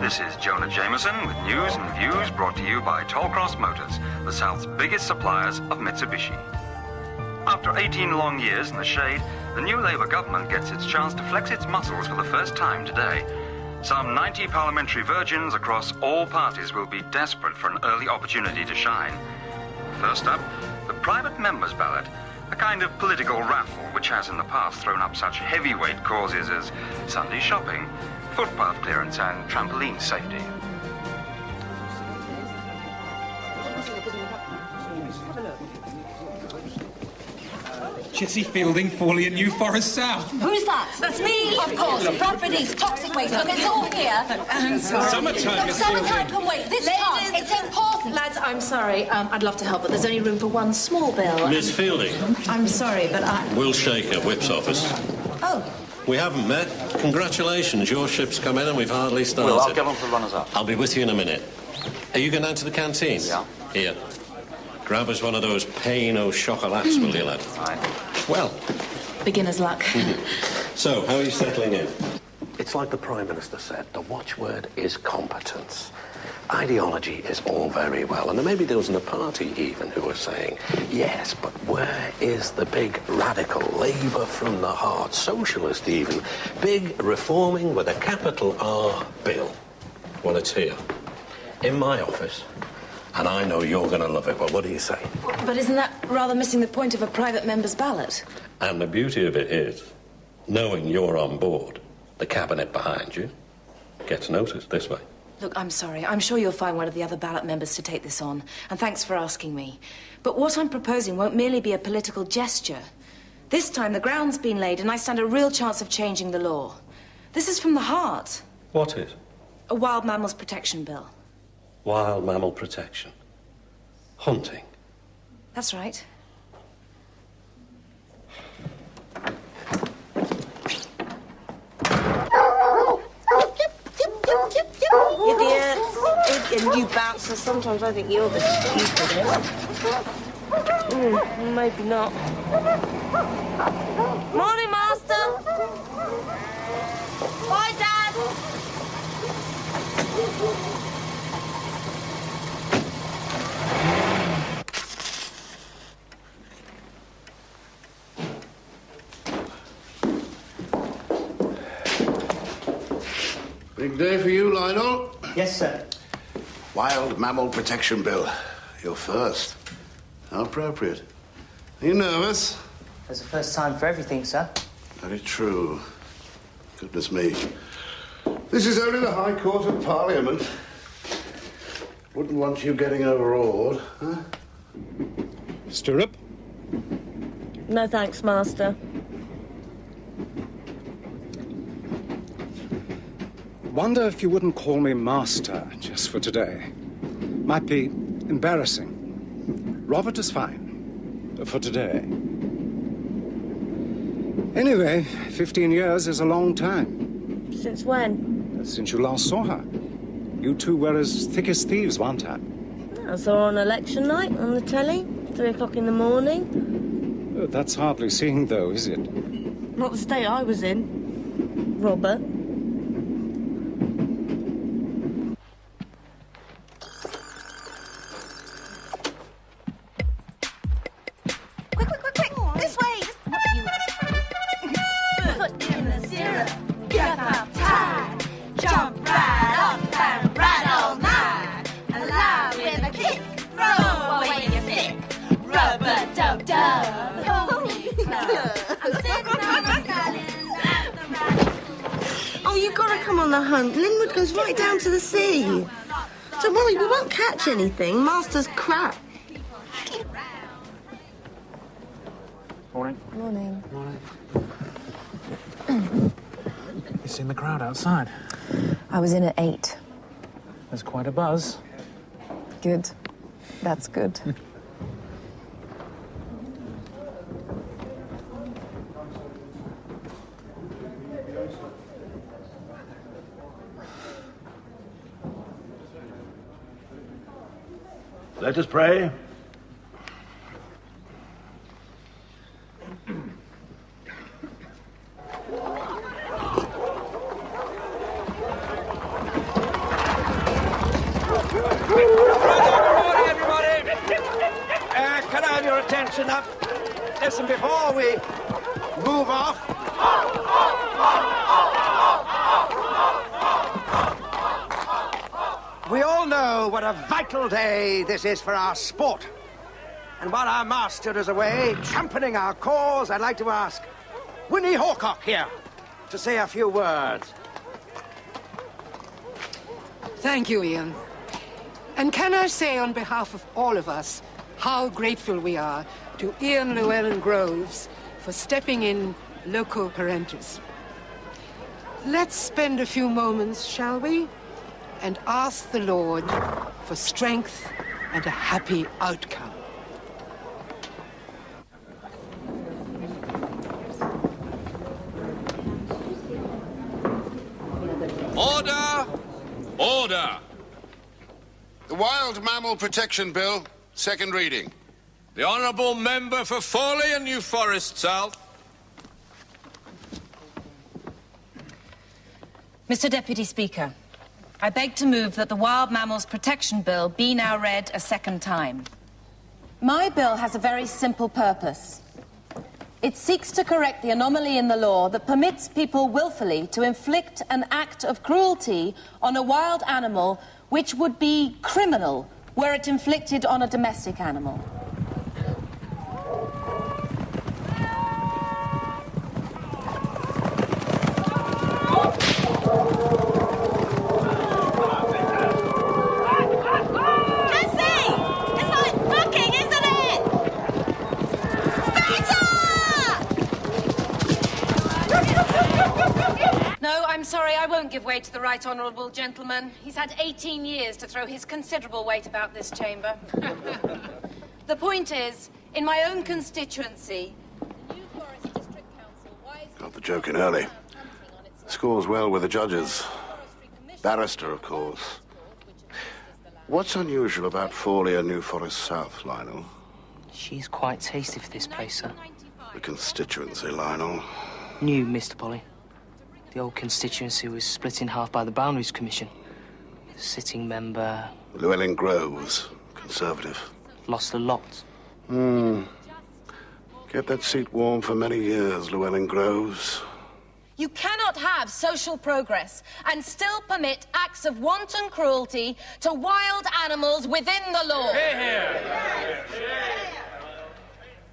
This is Jonah Jameson with news and views brought to you by Tollcross Motors, the South's biggest suppliers of Mitsubishi. After 18 long years in the shade, the new Labour government gets its chance to flex its muscles for the first time today. Some 90 parliamentary virgins across all parties will be desperate for an early opportunity to shine. First up, the private members' ballot, a kind of political raffle which has in the past thrown up such heavyweight causes as Sunday shopping, footpath clearance and trampoline safety. Jessie Fielding, Fawley at New Forest South. Who's that? That's me. Of course. Properties, toxic waste. Look, it's all here. I'm sorry. Summertime, Look, summertime can wait. This time, it's important. Lads, I'm sorry. I'd love to help, but there's only room for one small bill. Miss Fielding. I'm sorry, but Will Shaker, Whip's office. Oh. We haven't met. Congratulations. Your ship's come in and we've hardly started. Well, I'll get on for runners-up. I'll be with you in a minute. Are you going down to the canteen? Yeah. Here. Grab us one of those pain au chocolats, will you, lad? Right. Well. beginner's luck. So, how are you settling in? It's like the Prime Minister said, the watchword is competence. Ideology is all very well, and there may be those in the party even who are saying, yes, but where is the big radical Labour from the heart, socialist even, big reforming with a capital R bill? Well, it's here, in my office, and I know you're going to love it. Well, what do you say? But isn't that rather missing the point of a private member's ballot? And the beauty of it is, knowing you're on board, the cabinet behind you gets noticed this way. Look, I'm sorry. I'm sure you'll find one of the other ballot members to take this on. And thanks for asking me. But what I'm proposing won't merely be a political gesture. This time, the ground's been laid, and I stand a real chance of changing the law. This is from the heart. What is? A wild mammals protection bill. Wild mammal protection. Hunting. That's right. Idiots. And you bouncers, sometimes I think you're the stupidest. Maybe not. Morning, Master. Bye, Dad. Big day for you, Lionel. Yes, sir. Wild Mammal Protection Bill. You're first. How appropriate. Are you nervous? It's the first time for everything, sir. Very true. Goodness me. This is only the High Court of Parliament. Wouldn't want you getting overawed, huh? Stirrup? No thanks, Master. Wonder if you wouldn't call me Master just for today. Might be embarrassing. Robert is fine for today. Anyway, 15 years is a long time. Since when? Since you last saw her. You two were as thick as thieves one time. I saw her on election night on the telly, 3 o'clock in the morning. That's hardly seeing, though, is it? Not the state I was in, Robert. Oh, you gotta come on the hunt. Linwood goes right down to the sea. Don't worry, we won't catch anything. Master's crap. Morning. Morning. Morning. You seen the crowd outside? I was in at 8. There's quite a buzz. Good. That's good. Let us pray. attention up. Listen, before we move off. We all know what a vital day this is for our sport. And while our master is away championing our cause, I'd like to ask Winnie Hawcock here to say a few words. Thank you, Ian. And can I say on behalf of all of us how grateful we are to Ian Llewellyn Groves for stepping in loco parentis. Let's spend a few moments, shall we? And ask the Lord for strength and a happy outcome. Order! Order! The Wild Mammal Protection Bill, second reading. The Honourable Member for Fawley and New Forest South. Mr. Deputy Speaker, I beg to move that the Wild Mammals Protection Bill be now read a second time. My bill has a very simple purpose. It seeks to correct the anomaly in the law that permits people willfully to inflict an act of cruelty on a wild animal which would be criminal were it inflicted on a domestic animal. I'm sorry, I won't give way to the right honourable gentleman. He's had 18 years to throw his considerable weight about this chamber. The point is, in my own constituency, New Forest District Council Got the joke in early. Scores well with the judges. Barrister, of course. What's unusual about Fawley and New Forest South, Lionel? She's quite tasty for this place, sir. The constituency, Lionel. New, Mr. Polly. The old constituency was split in half by the Boundaries Commission. The sitting member... Llewellyn Groves, Conservative. Lost a lot. Kept that seat warm for many years, Llewellyn Groves. You cannot have social progress and still permit acts of wanton cruelty to wild animals within the law.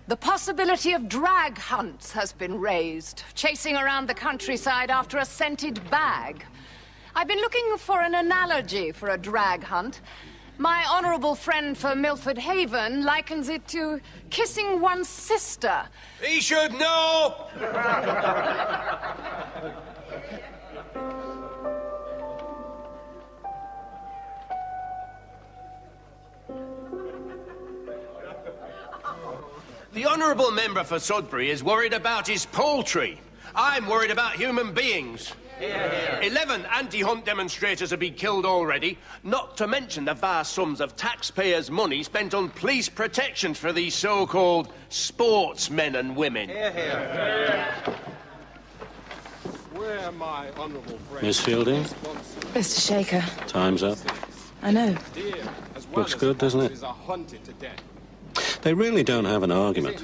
The possibility of drag hunts has been raised, chasing around the countryside after a scented bag. I've been looking for an analogy for a drag hunt. My honourable friend for Milford Haven likens it to kissing one's sister. He should know! The Honourable Member for Sudbury is worried about his poultry. I'm worried about human beings. 11 anti-hunt demonstrators have been killed already, not to mention the vast sums of taxpayers' money spent on police protection for these so-called sportsmen and women. Where are my honourable friends? Miss Fielding? Mr. Shaker. Time's up. I know. Looks good, doesn't it? They really don't have an argument.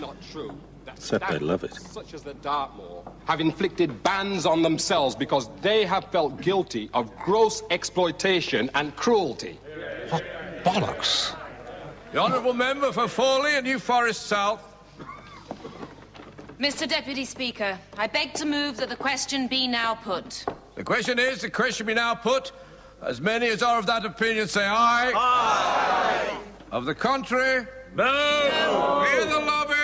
Except they love it. Such as the Dartmoor have inflicted bans on themselves because they have felt guilty of gross exploitation and cruelty. What bollocks? The Honourable Member for Fawley and New Forest South. Mr. Deputy Speaker, I beg to move that the question be now put. The question be now put. As many as are of that opinion say aye. Aye. Of the contrary, no. Hear the lobby.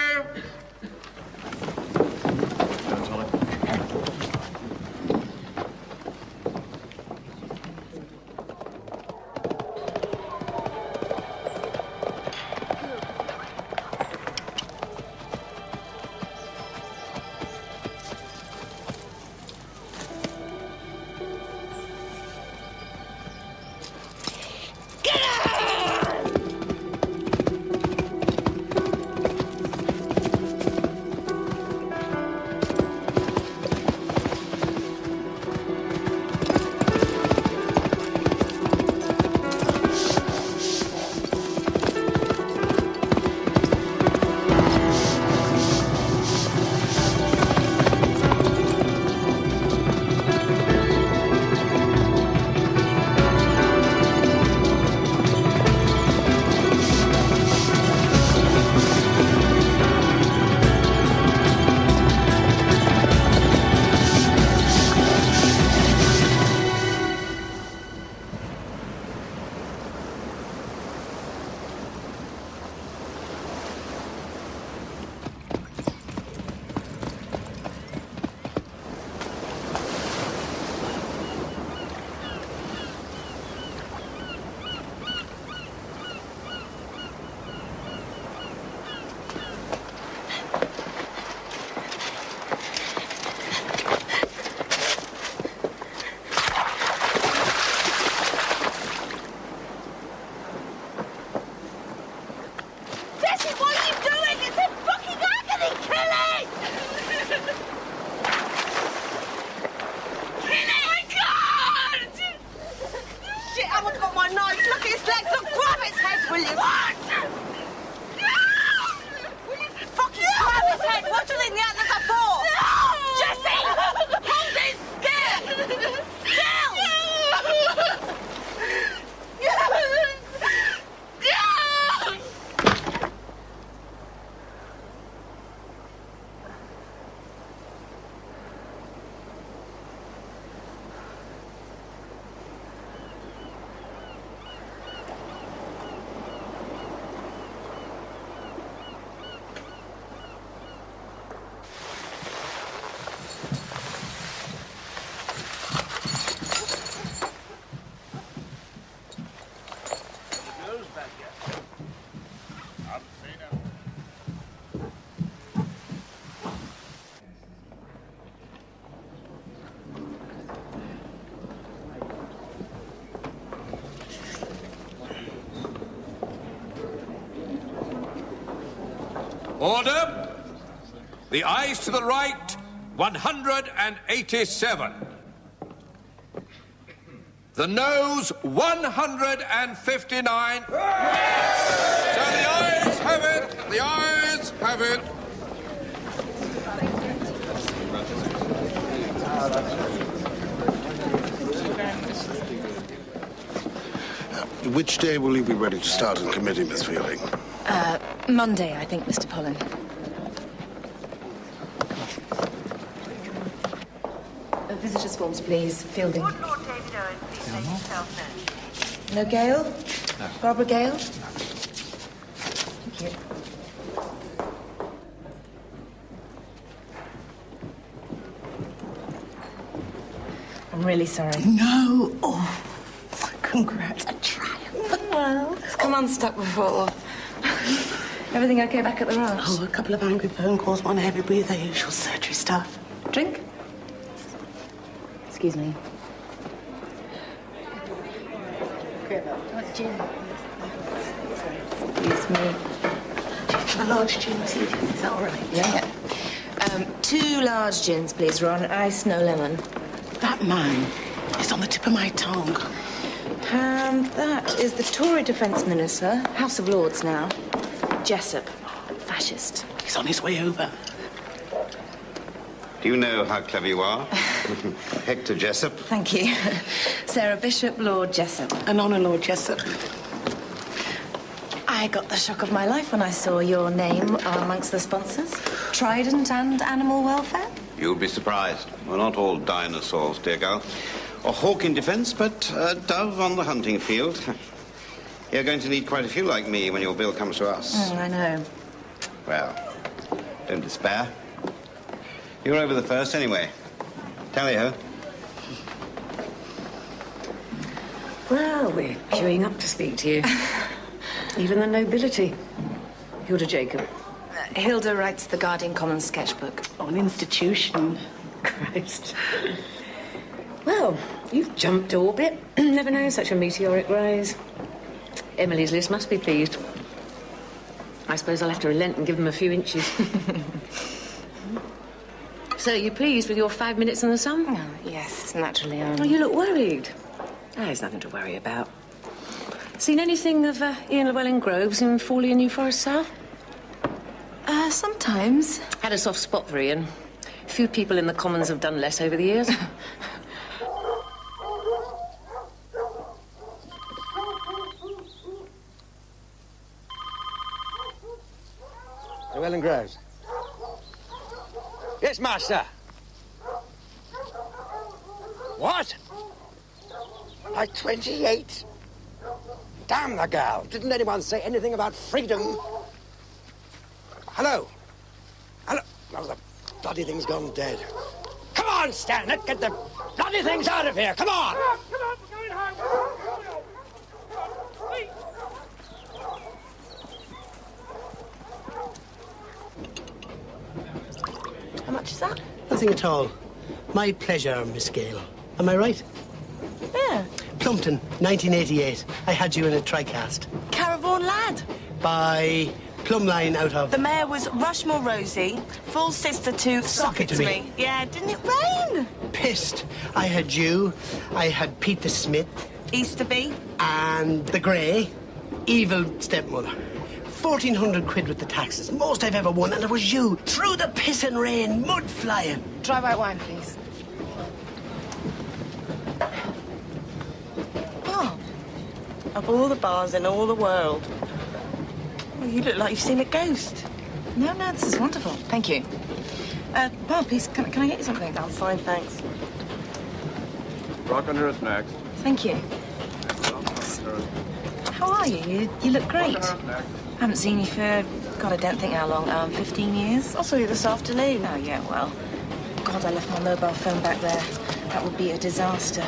Order. The ayes to the right, 187. The noes, 159. So the ayes have it. The ayes have it. Which day will you be ready to start in committee, Miss Fielding? Monday, I think, Mr. Pollen. Visitors' forms, please. Fielding. Would Lord David Owen please make himself known? No Gale? No. Barbara Gale? Thank you. I'm really sorry. No. Oh, congrats. A triumph. Well, it's come unstuck before. Everything okay back at the ranch? Oh, a couple of angry phone calls, one heavy breather, usual surgery stuff. Drink? Excuse me. Gin. Excuse me. A large gin, please. Is that all right? Yeah. 2 large gins, please, Ron. Ice, no lemon. That man is on the tip of my tongue. That is the Tory Defence Minister, House of Lords now. Jessup, fascist. He's on his way over. Do you know how clever you are? Hector Jessup. Thank you. Sarah Bishop, Lord Jessup. An honour, Lord Jessup. I got the shock of my life when I saw your name amongst the sponsors. Trident and Animal Welfare. You'll be surprised. We're not all dinosaurs, dear girl. A hawk in defence, but a dove on the hunting field. You're going to need quite a few like me when your bill comes to us. I know. Well, don't despair. You're over the first anyway. Tally-ho. Well, we're queuing up to speak to you. Even the nobility. Hilda Jacob. Hilda writes the Guardian Commons sketchbook. Oh, an institution. Christ. Well, you've jumped orbit. Never known such a meteoric rise. Emily's list must be pleased. I suppose I'll have to relent and give them a few inches. So, you pleased with your 5 minutes in the sun? Oh, yes, naturally. Oh, you look worried. There's nothing to worry about. Seen anything of Ian Llewellyn Groves in Fawley and New Forest South? Sometimes. Had a soft spot for Ian. Few people in the Commons have done less over the years. Llewellyn Groves. Yes, master. What? Like 28? Damn the girl. Didn't anyone say anything about freedom? Hello? Hello? Oh, the bloody thing's gone dead. Come on, Stan. Let's get the bloody things out of here. Come on. Come on, we're going home. How much is that? Nothing at all. My pleasure, Miss Gale. Am I right? Yeah. Plumpton, 1988. I had you in a tricast. Caravan Lad. By Plumline out of... The mayor was Rushmore Rosie, full sister to Sock It To Me. Yeah, didn't it rain? Pissed. I had you. I had Pete the Smith. Easterby. And the Grey. Evil stepmother. 1,400 quid with the taxes. Most I've ever won, and it was you. Through the pissing rain, mud flying. Dry white wine, please. Oh. Of all the bars in all the world. Well, you look like you've seen a ghost. No, this is wonderful. Thank you. Bob, please, can I get you something? I'm fine, thanks. Rock under us next. Thank you. How are you? You look great. I haven't seen you for, God, I don't think how long. 15 years? I saw you this afternoon. Oh, yeah, well. God, I left my mobile phone back there. That would be a disaster.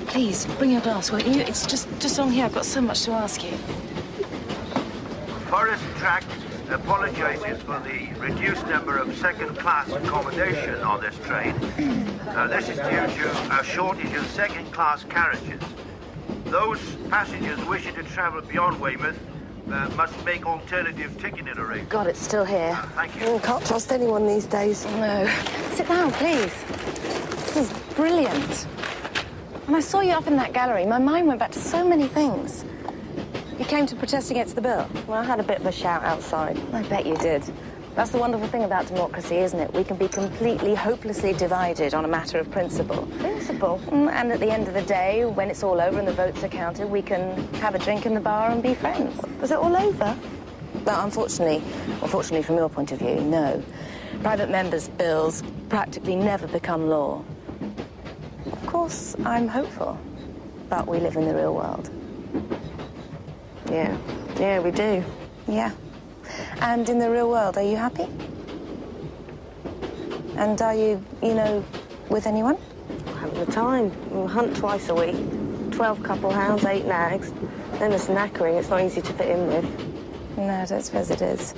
Please, bring your glass, won't you? It's just on here. I've got so much to ask you. Forest Tract apologises for the reduced number of second-class accommodation on this train. This is due to a shortage of second-class carriages. Those passengers wishing to travel beyond Weymouth must make alternative ticketing arrangements. God, it's still here. Thank you. Can't trust anyone these days. No. Sit down, please. This is brilliant. When I saw you up in that gallery, my mind went back to so many things. You came to protest against the bill? Well, I had a bit of a shout outside. I bet you did. That's the wonderful thing about democracy, isn't it? We can be completely, hopelessly divided on a matter of principle. Principle? And at the end of the day, when it's all over and the votes are counted, we can have a drink in the bar and be friends. Was it all over? Well, unfortunately from your point of view, no. Private members' bills practically never become law. Of course, I'm hopeful, but we live in the real world. Yeah, we do. Yeah. And in the real world, are you happy? And are you, with anyone? Having the time. We hunt twice a week. 12 couple hounds, 8 nags. Then there's knackering. It's not easy to fit in with. No, I don't suppose it is.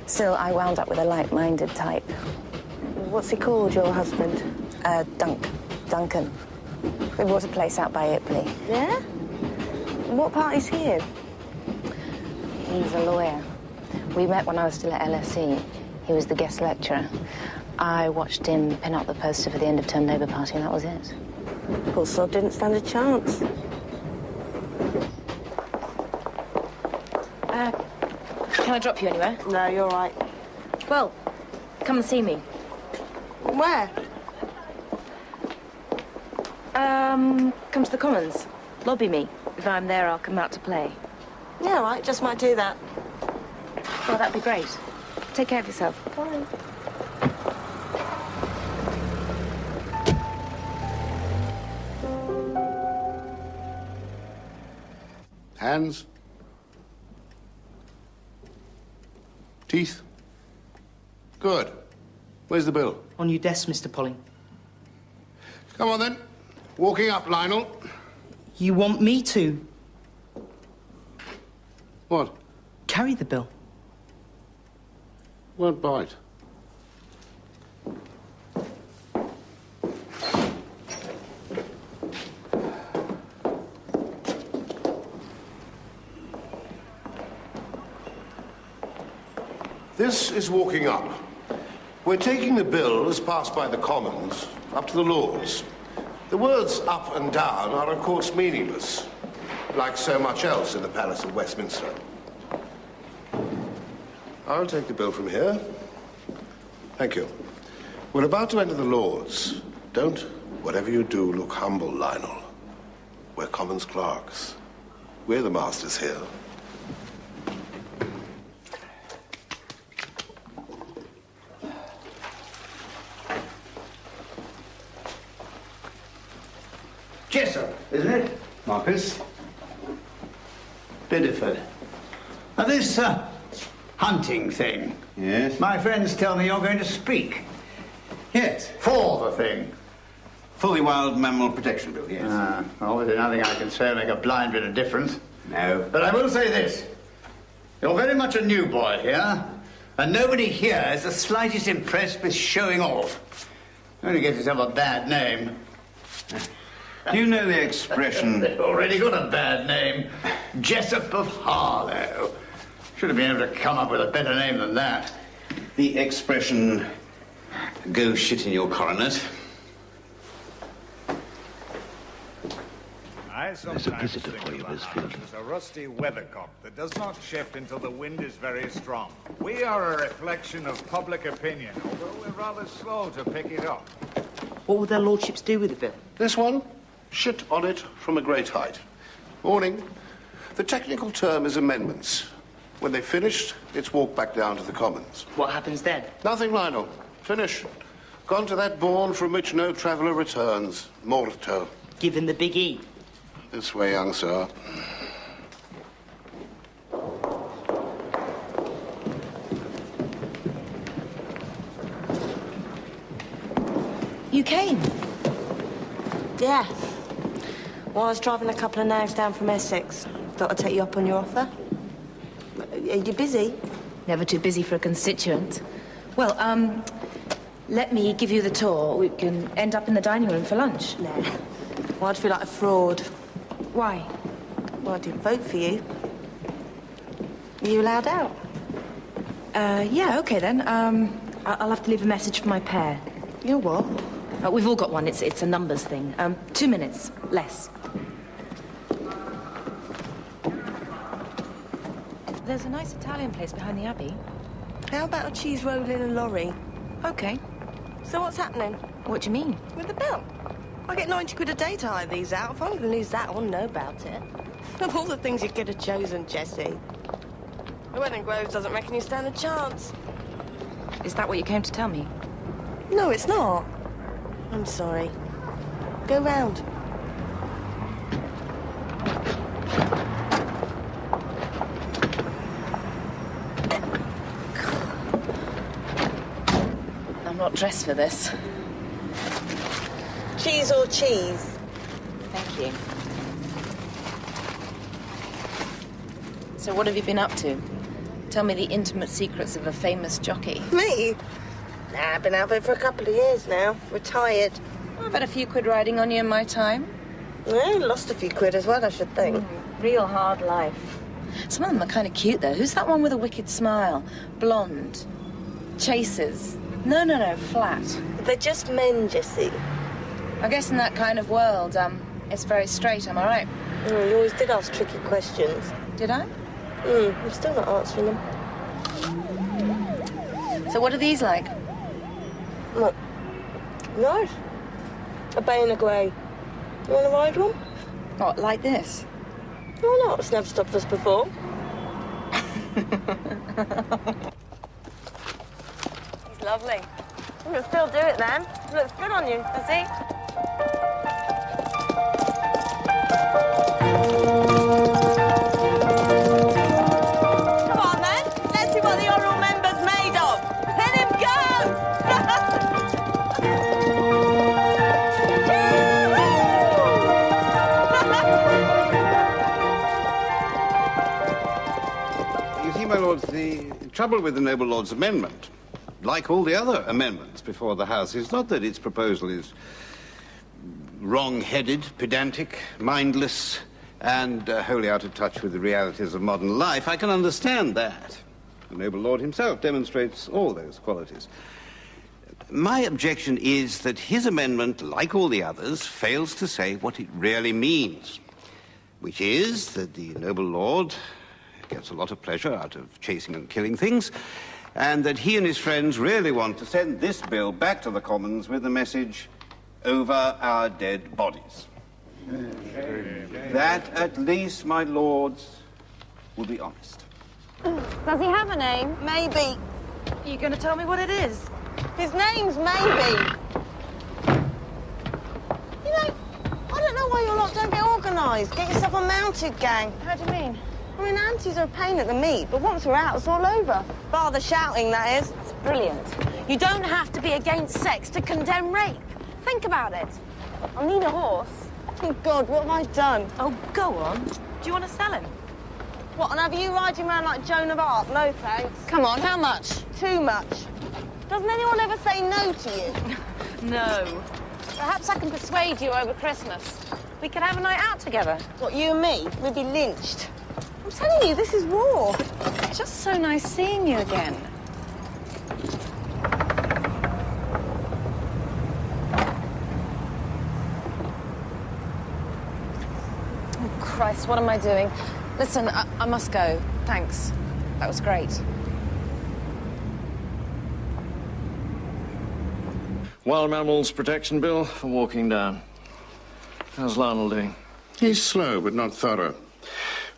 Still, I wound up with a like-minded type. What's he called, your husband? Duncan. We bought a place out by Ipley. Yeah? What party's he in? He's a lawyer. We met when I was still at LSE. He was the guest lecturer. I watched him pin up the poster for the end-of-term Labour Party, and that was it. Poor sod didn't stand a chance. Can I drop you anywhere? No, you're right. Well, come and see me. Where? Come to the Commons. Lobby me. If I'm there, I'll come out to play. Yeah, all right. Just might do that. Well, that'd be great. Take care of yourself. Bye. Hands? Teeth? Good. Where's the bill? On your desk, Mr. Polly. Come on, then. Walking up, Lionel. You want me to? What? Carry the bill. Won't bite. This is walking up. We're taking the bill as passed by the Commons up to the Lords. The words up and down are, of course, meaningless, like so much else in the Palace of Westminster. I'll take the bill from here. Thank you. We're about to enter the Lords. Don't, whatever you do, look humble, Lionel. We're Commons clerks. We're the masters here. Jessup, isn't it, Marcus? Bideford. Now, this hunting thing. Yes? My friends tell me you're going to speak. Yes. For the thing. For the Wild Mammal Protection Bill, yes. Obviously nothing I can say will make a blind bit of difference. No. But I will say this. You're very much a new boy here, and nobody here is the slightest impressed with showing off. Only get yourself a bad name. Do you know the expression... They've already got a bad name. Jessup of Harlow. Should have been able to come up with a better name than that. The expression, go shit in your coronet. There's a visitor for you, Westfield. There's a rusty weathercock that does not shift until the wind is very strong. We are a reflection of public opinion, although we're rather slow to pick it up. What would their lordships do with the bill? This one? Shit on it from a great height. Warning. The technical term is amendments. When they've finished, it's walked back down to the Commons. What happens then? Nothing, Lionel. Finish. Gone to that bourne from which no traveller returns. Morto. Given the big E. This way, young sir. You came? Yeah. Well, I was driving a couple of nags down from Essex. Thought I'd take you up on your offer. Are you busy? Never too busy for a constituent. Well, let me give you the tour. We can end up in the dining room for lunch. Nah. Well, I'd feel like a fraud. Why? Well, I didn't vote for you. Are you allowed out? Yeah, okay then. I'll have to leave a message for my pair. You what? We've all got one. It's a numbers thing. 2 minutes, less. There's a nice Italian place behind the Abbey. How about a cheese roll in a lorry? Okay. So what's happening? What do you mean? With the bill. I get 90 quid a day to hire these out. If I'm going to lose that, I'll know about it. Of all the things you could have chosen, Jessie. Lewis and Groves doesn't reckon you stand a chance. Is that what you came to tell me? No, it's not. I'm sorry. Go round. I'm not dressed for this. Cheese or cheese? Thank you. So what have you been up to? Tell me the intimate secrets of a famous jockey. Me? Nah, I've been out there for a couple of years now. Retired. I've had a few quid riding on you in my time. Yeah, lost a few quid as well, I should think. Real hard life. Some of them are kind of cute, though. Who's that one with a wicked smile? Blonde. Chasers. No, flat. They're just men, Jessie. I guess in that kind of world, it's very straight, am I right? You always did ask tricky questions. Did I? I'm still not answering them. So what are these like? What? Nice. A bay and a grey. You want to ride one? What, like this? Why not? It's never stopped us before. He's lovely. You can still do it then. Looks good on you, does he? Come on then. Let's see what the honourable member's made of. Let him go! You see, my lords, the trouble with the noble lord's amendment, like all the other amendments before the House, is not that its proposal is wrong-headed, pedantic, mindless, and wholly out of touch with the realities of modern life. I can understand that. The noble lord himself demonstrates all those qualities. My objection is that his amendment, like all the others, fails to say what it really means, which is that the noble lord gets a lot of pleasure out of chasing and killing things, and that he and his friends really want to send this bill back to the Commons with the message, over our dead bodies. That, at least, my lords, will be honest. Does he have a name? Maybe. Are you going to tell me what it is? His name's Maybe. You know, I don't know why your lot don't get organised. Get yourself a mounted gang. How do you mean? I mean, aunties are a pain at the meet, but once we're out, it's all over. Bar the shouting, that is. It's brilliant. You don't have to be against sex to condemn rape. Think about it. I'll need a horse. Oh, God, what have I done? Oh, go on. Do you want to sell him? What, and have you riding around like Joan of Arc? No, thanks. Come on, how much? Too much. Doesn't anyone ever say no to you? No. Perhaps I can persuade you over Christmas. We could have a night out together. What, you and me? We'd be lynched. I'm telling you, this is war. It's just so nice seeing you again. Oh, Christ, what am I doing? Listen, I must go. Thanks. That was great. Wild Animals Protection Bill for walking down. How's Lionel doing? He's slow, but not thorough.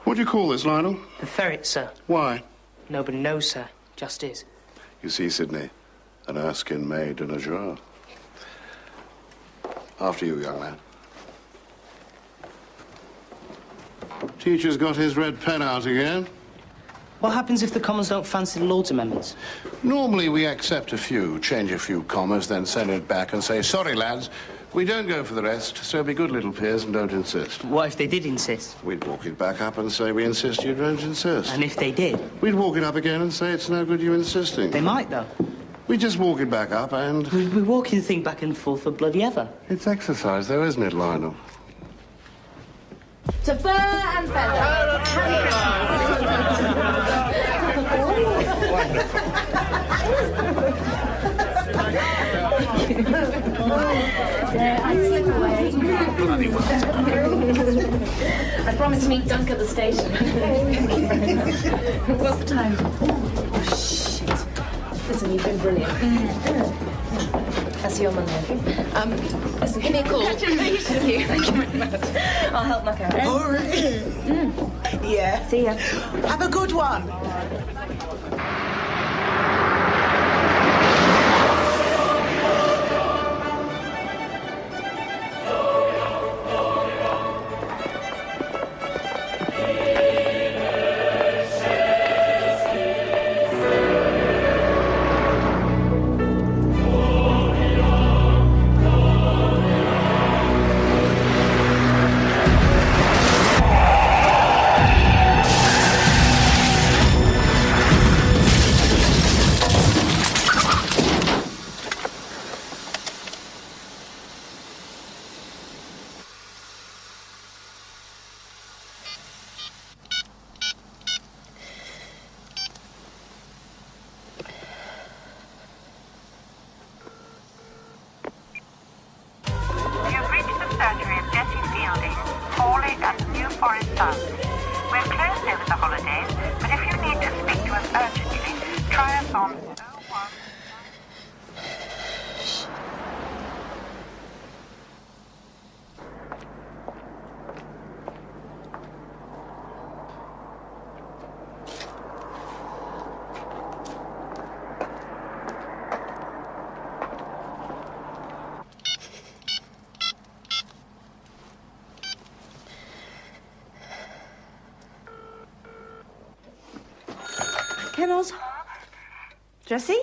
What do you call this, Lionel? The ferret, sir. Why? Nobody knows, sir. Just is. You see, Sydney, an Erskine maid and a jar. After you, young man. Teacher's got his red pen out again. What happens if the Commons don't fancy the Lord's amendments? Normally we accept a few, change a few commas, then send it back and say, sorry, lads, we don't go for the rest, so be good little peers and don't insist. What if they did insist? We'd walk it back up and say, we insist, you don't insist. And if they did? We'd walk it up again and say, it's no good you insisting. They might, though. We just walk it back up and... We're walking the thing back and forth for bloody ever. It's exercise, though, isn't it, Lionel? To fur and feather. wonderful. I slip away. Bloody well. I promised to meet Dunk at the station. What's the time? Oh, shit. Listen, you've been brilliant. I'll see you on Monday. Listen, give me a call. Congratulations. Thank you very much. I'll help knock out. All right. Yeah. See ya. Have a good one. You've reached the surgery of Jessie Fielding, Hawley at New Forest House. We're closed over the holidays, but if you need to speak to us urgently, try us on 01. Kennels? Jessie?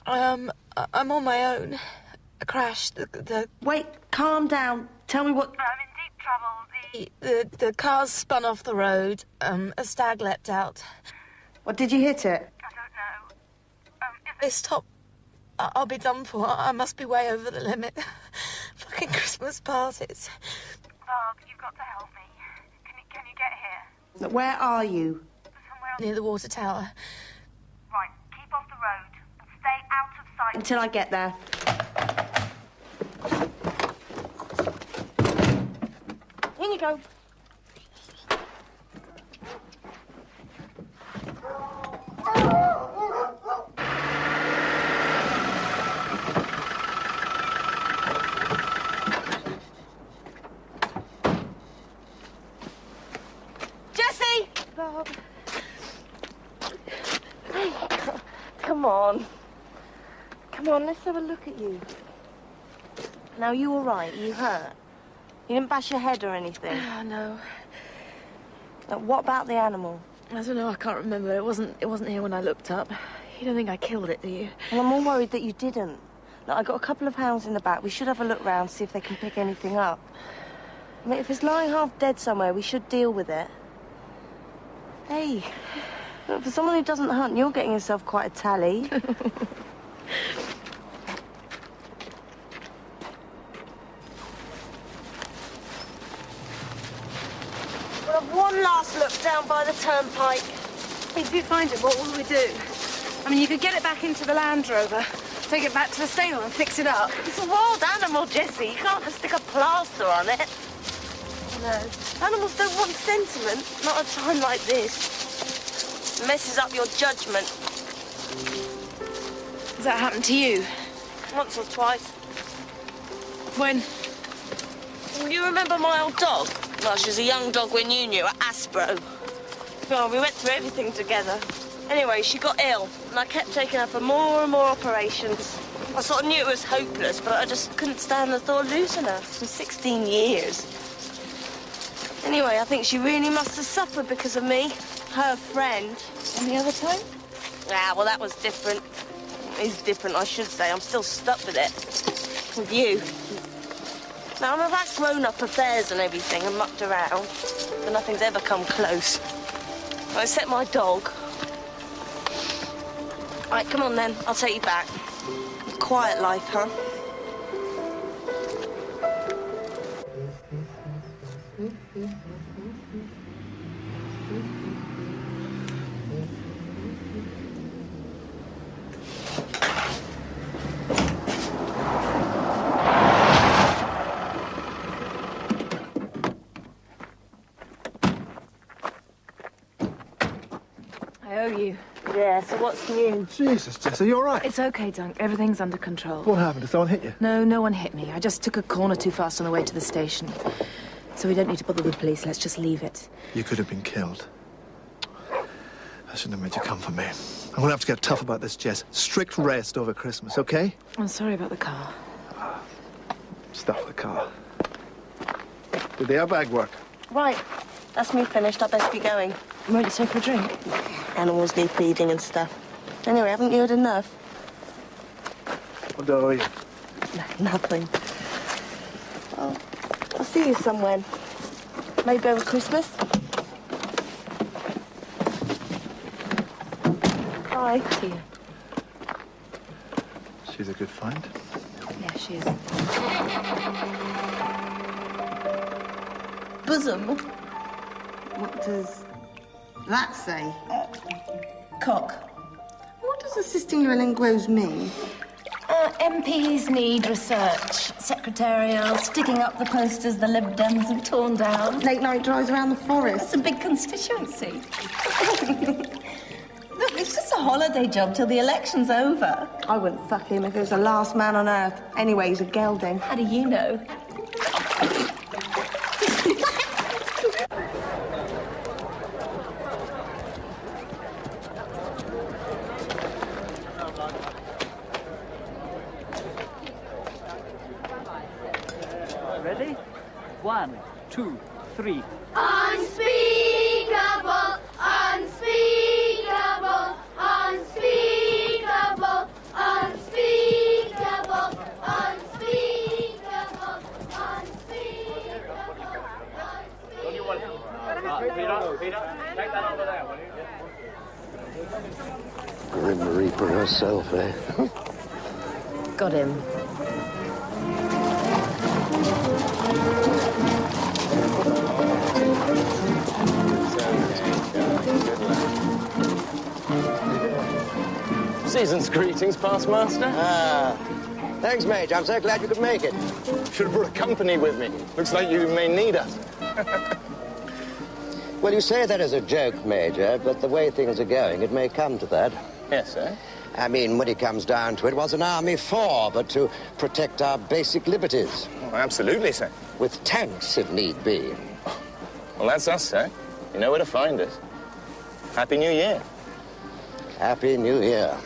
I'm on my own. I crashed. Wait, calm down. Tell me what... I'm in deep trouble. The car's spun off the road. A stag leapt out. What, did you hit it? I don't know. They stop. I'll be done for. I must be way over the limit. Fucking Christmas parties. Bob, you've got to help me. Can you get here? Where are you? Near the water tower. Right, keep off the road and stay out of sight. Until I get there. In you go. Jessie! Bob. Come on. Come on, let's have a look at you. Now, you all right? You hurt? You didn't bash your head or anything? Oh, no. Now, what about the animal? I don't know, I can't remember. It wasn't here when I looked up. You don't think I killed it, do you? Well, I'm all worried that you didn't. Look, I got a couple of hounds in the back. We should have a look round, see if they can pick anything up. I mean, if it's lying half dead somewhere, we should deal with it. Hey, look, for someone who doesn't hunt, you're getting yourself quite a tally. We'll have one last look down by the turnpike. If you find it, what will we do? I mean, you could get it back into the Land Rover, take it back to the stable and fix it up. It's a wild animal, Jessie. You can't just stick a plaster on it. No. Animals don't want sentiment, not at a time like this. It messes up your judgment. Has that happened to you? Once or twice. When? Well, you remember my old dog? Well, she was a young dog when you knew, at Aspro. Well, we went through everything together. Anyway, she got ill, and I kept taking her for more and more operations. I sort of knew it was hopeless, but I just couldn't stand the thought of losing her. For 16 years. Anyway, I think she really must have suffered because of me. Her friend. And the other time? Ah, well, that was different. It's different, I should say. I'm still stuck with it. With you. Now, I've had grown-up affairs and everything and mucked around, but nothing's ever come close. Except my dog. Right, come on then. I'll take you back. Quiet life, huh? there, so what's new? Jesus, Jess, are you all right? It's okay, Dunk. Everything's under control. What happened? Did someone hit you? No, no one hit me. I just took a corner too fast on the way to the station. So we don't need to bother the police. Let's just leave it. You could have been killed. I shouldn't have made you come for me. I'm going to have to get tough about this, Jess. Strict rest over Christmas, okay? I'm sorry about the car. Stuff the car. Did the airbag work? Right, that's me finished. I best be going. Won't you stay for a drink? Animals need feeding and stuff. Anyway, haven't you heard enough? What are you? Nothing. Oh, I'll see you somewhere. Maybe over Christmas. Bye. See you. She's a good find. Yeah, she is. Bosom? What does that say? Cock. What does assisting Llewellyn Groves mean? MPs need research. Secretarial, sticking up the posters the Lib Dems have torn down. Late night drives around the forest. It's a big constituency. Look, it's just a holiday job till the election's over. I wouldn't fuck him if he was the last man on earth. Anyway, he's a gelding. How do you know? Ready? 1, 2, 3. Unspeakable, unspeakable, unspeakable, unspeakable, unspeakable, unspeakable. Grim Reaper herself, eh? Got him. Season's greetings, past master. Thanks, Mage. I'm so glad you could make it. Should have brought a company with me. Looks like you may need us. Well, you say that as a joke, Major, but the way things are going, it may come to that. Yes, sir. I mean, when it comes down to it, what's an army for but to protect our basic liberties? Oh, absolutely, sir. With tanks, if need be. Well, that's us, sir. You know where to find us. Happy New Year. Happy New Year.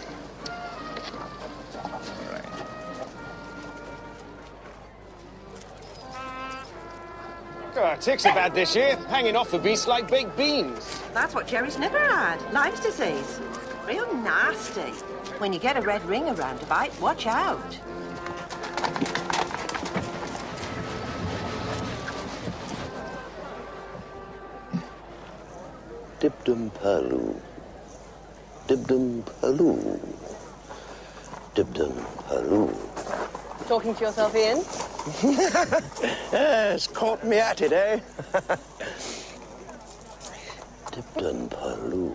God, ticks are bad this year. Hanging off the beast like baked beans. That's what Jerry's never had. Lyme's disease. Real nasty. When you get a red ring around a bite, watch out. Dibdum Palu. Dibdum Palu. Dibdum Palu. Talking to yourself, Ian? Yes, caught me at it, eh? Dibdum Palu.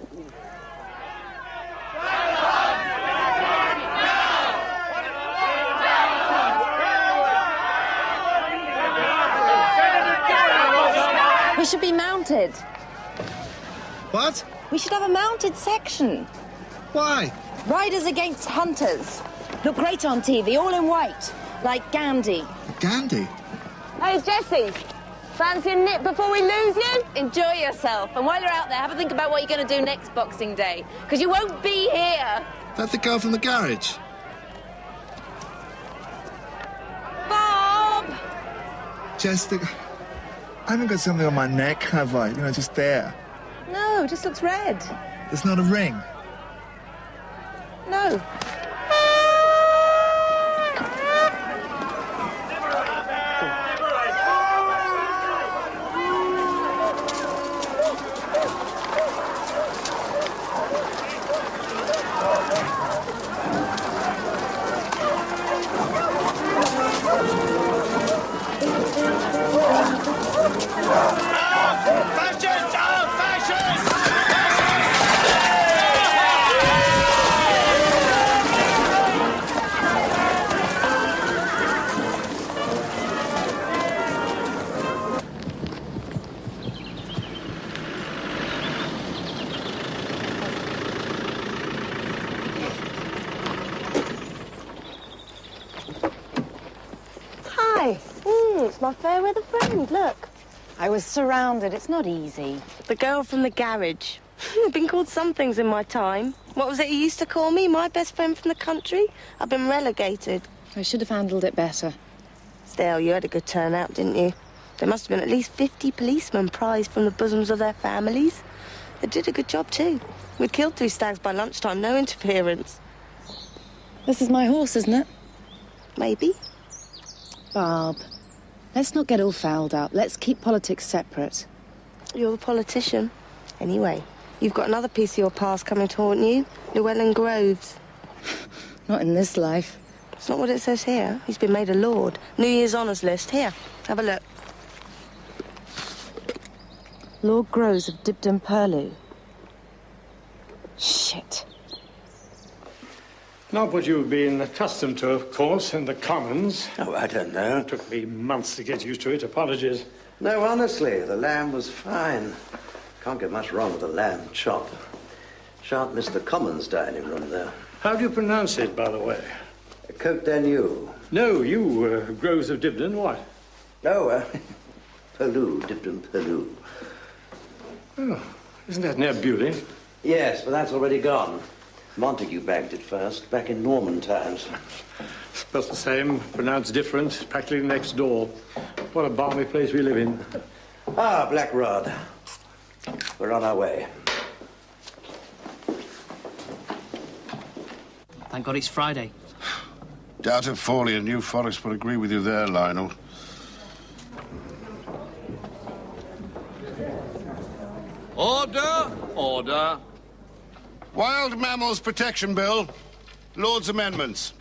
We should be mounted. What? We should have a mounted section. Why? Riders against hunters. Look great on TV, all in white. Like Gandhi. Gandhi? Hey, Jessie. Fancy a nip before we lose you? Enjoy yourself. And while you're out there, have a think about what you're going to do next Boxing Day. Because you won't be here. That's the girl from the garage. Bob! Jess, I haven't got something on my neck, have I? You know, just there. No, it just looks red. There's not a ring. No. my fair weather friend, look. I was surrounded. It's not easy. The girl from the garage. I've been called some things in my time. What was it he used to call me? My best friend from the country? I've been relegated. I should have handled it better. Still, you had a good turnout, didn't you? There must have been at least 50 policemen prized from the bosoms of their families. They did a good job, too. We'd killed 3 stags by lunchtime, no interference. This is my horse, isn't it? Maybe. Barb, let's not get all fouled up. Let's keep politics separate. You're the politician. Anyway, you've got another piece of your past coming to haunt you. Llewellyn Groves. Not in this life. It's not what it says here. He's been made a lord. New Year's honours list. Here, have a look. Lord Groves of Dibden Purlieu. Shit. Not what you've been accustomed to, of course, in the Commons. Oh, I don't know. It took me months to get used to it. Apologies. No, honestly, the lamb was fine. Can't get much wrong with a lamb chop. Shan't miss the Commons dining room, though. How do you pronounce it, by the way? Cote d'Agneau. No, you, Groves of Dibden, what? Oh, Purlieu, Dibden Purlieu. Oh, isn't that near Bewley? Yes, but that's already gone. Montague bagged it first, back in Norman times. Spelled the same, pronounced different, practically next door. What a balmy place we live in. Ah, Black Rod. We're on our way. Thank God it's Friday. Doubt if Fawley and New Forest would agree with you there, Lionel. Order! Order! Wild Mammals Protection Bill. Lord's Amendments.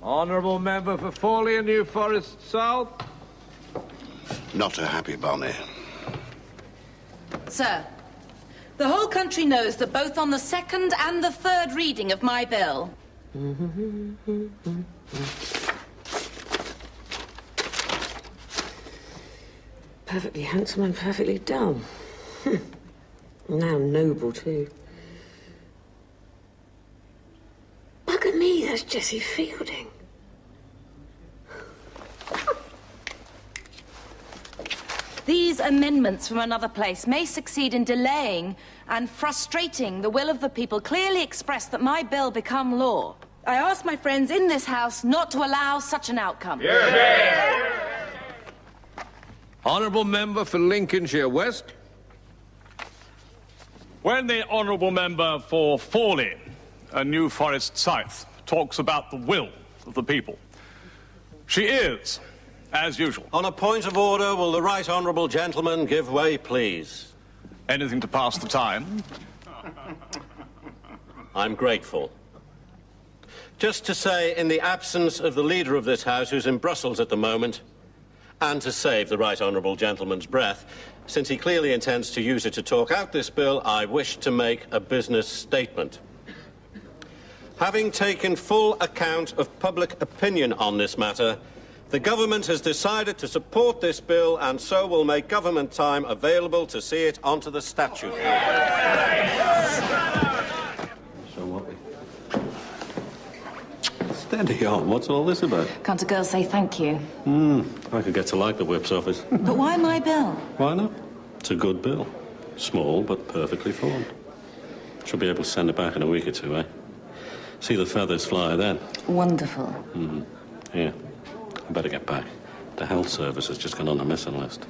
Honourable Member for Fawley and New Forest South. Not a happy bunny. Sir, the whole country knows that both on the second and the third reading of my bill... Perfectly handsome and perfectly dumb. Now noble, too. Bugger me, that's Jessie Fielding. These amendments from another place may succeed in delaying and frustrating the will of the people clearly expressed that my bill become law. I ask my friends in this House not to allow such an outcome. Honourable Member for Lincolnshire West. When the Honourable Member for Fawley and New Forest South talks about the will of the people, she is, as usual. On a point of order, will the right honourable gentleman give way, please? Anything to pass the time. I'm grateful. Just to say, in the absence of the leader of this House, who's in Brussels at the moment, and to save the right honourable gentleman's breath, since he clearly intends to use it to talk out this bill, I wish to make a business statement. Having taken full account of public opinion on this matter, the government has decided to support this bill and so will make government time available to see it onto the statute. So what we... Steady on, what's all this about? Can't a girl say thank you? I could get to like the whip's office. But why my bill? Why not? It's a good bill. Small, but perfectly formed. Should be able to send it back in a week or two, eh? See the feathers fly then. Wonderful. Here, I better get back. The health service has just gone on the missing list.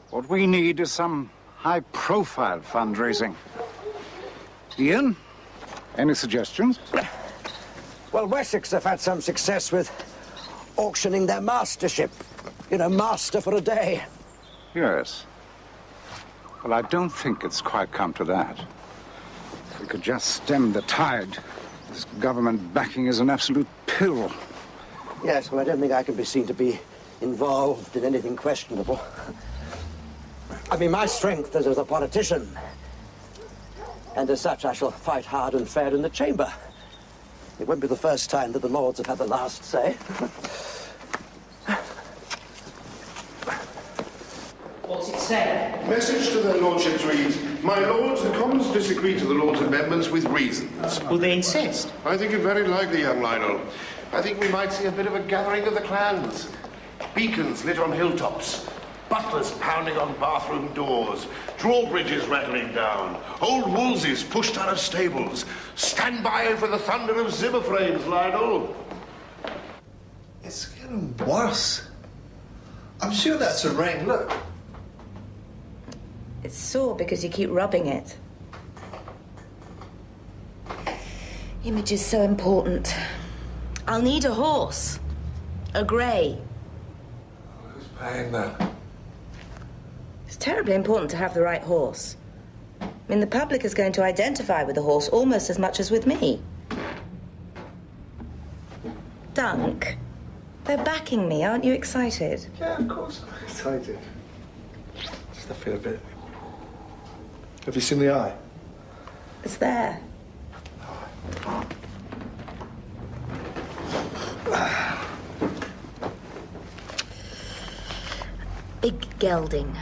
What we need is some high-profile fundraising. Ian, any suggestions? Well, Wessex have had some success with auctioning their mastership. You know, master for a day. Yes. Well, I don't think it's quite come to that. If we could just stem the tide. This government backing is an absolute pill. Yes, well, I don't think I can be seen to be involved in anything questionable. I mean, my strength is as a politician. And as such, I shall fight hard and fair in the chamber. It won't be the first time that the Lords have had the last say. What's it say? Message to their lordships reads, My lords, the Commons disagree to the Lords' amendments with reasons. Will they insist? I think it very likely, young Lionel. I think we might see a bit of a gathering of the clans. Beacons lit on hilltops, butlers pounding on bathroom doors, drawbridges rattling down, old woolsies pushed out of stables. Stand by for the thunder of zimmer frames, Lionel. It's getting worse. I'm sure that's a ring. Look. It's sore because you keep rubbing it. Image is so important. I'll need a horse. A grey. Who's paying that? It's terribly important to have the right horse. I mean, the public is going to identify with the horse almost as much as with me. Dunk, they're backing me. Aren't you excited? Yeah, of course I'm excited. Just I feel a bit... Have you seen the eye? It's there. Big gelding.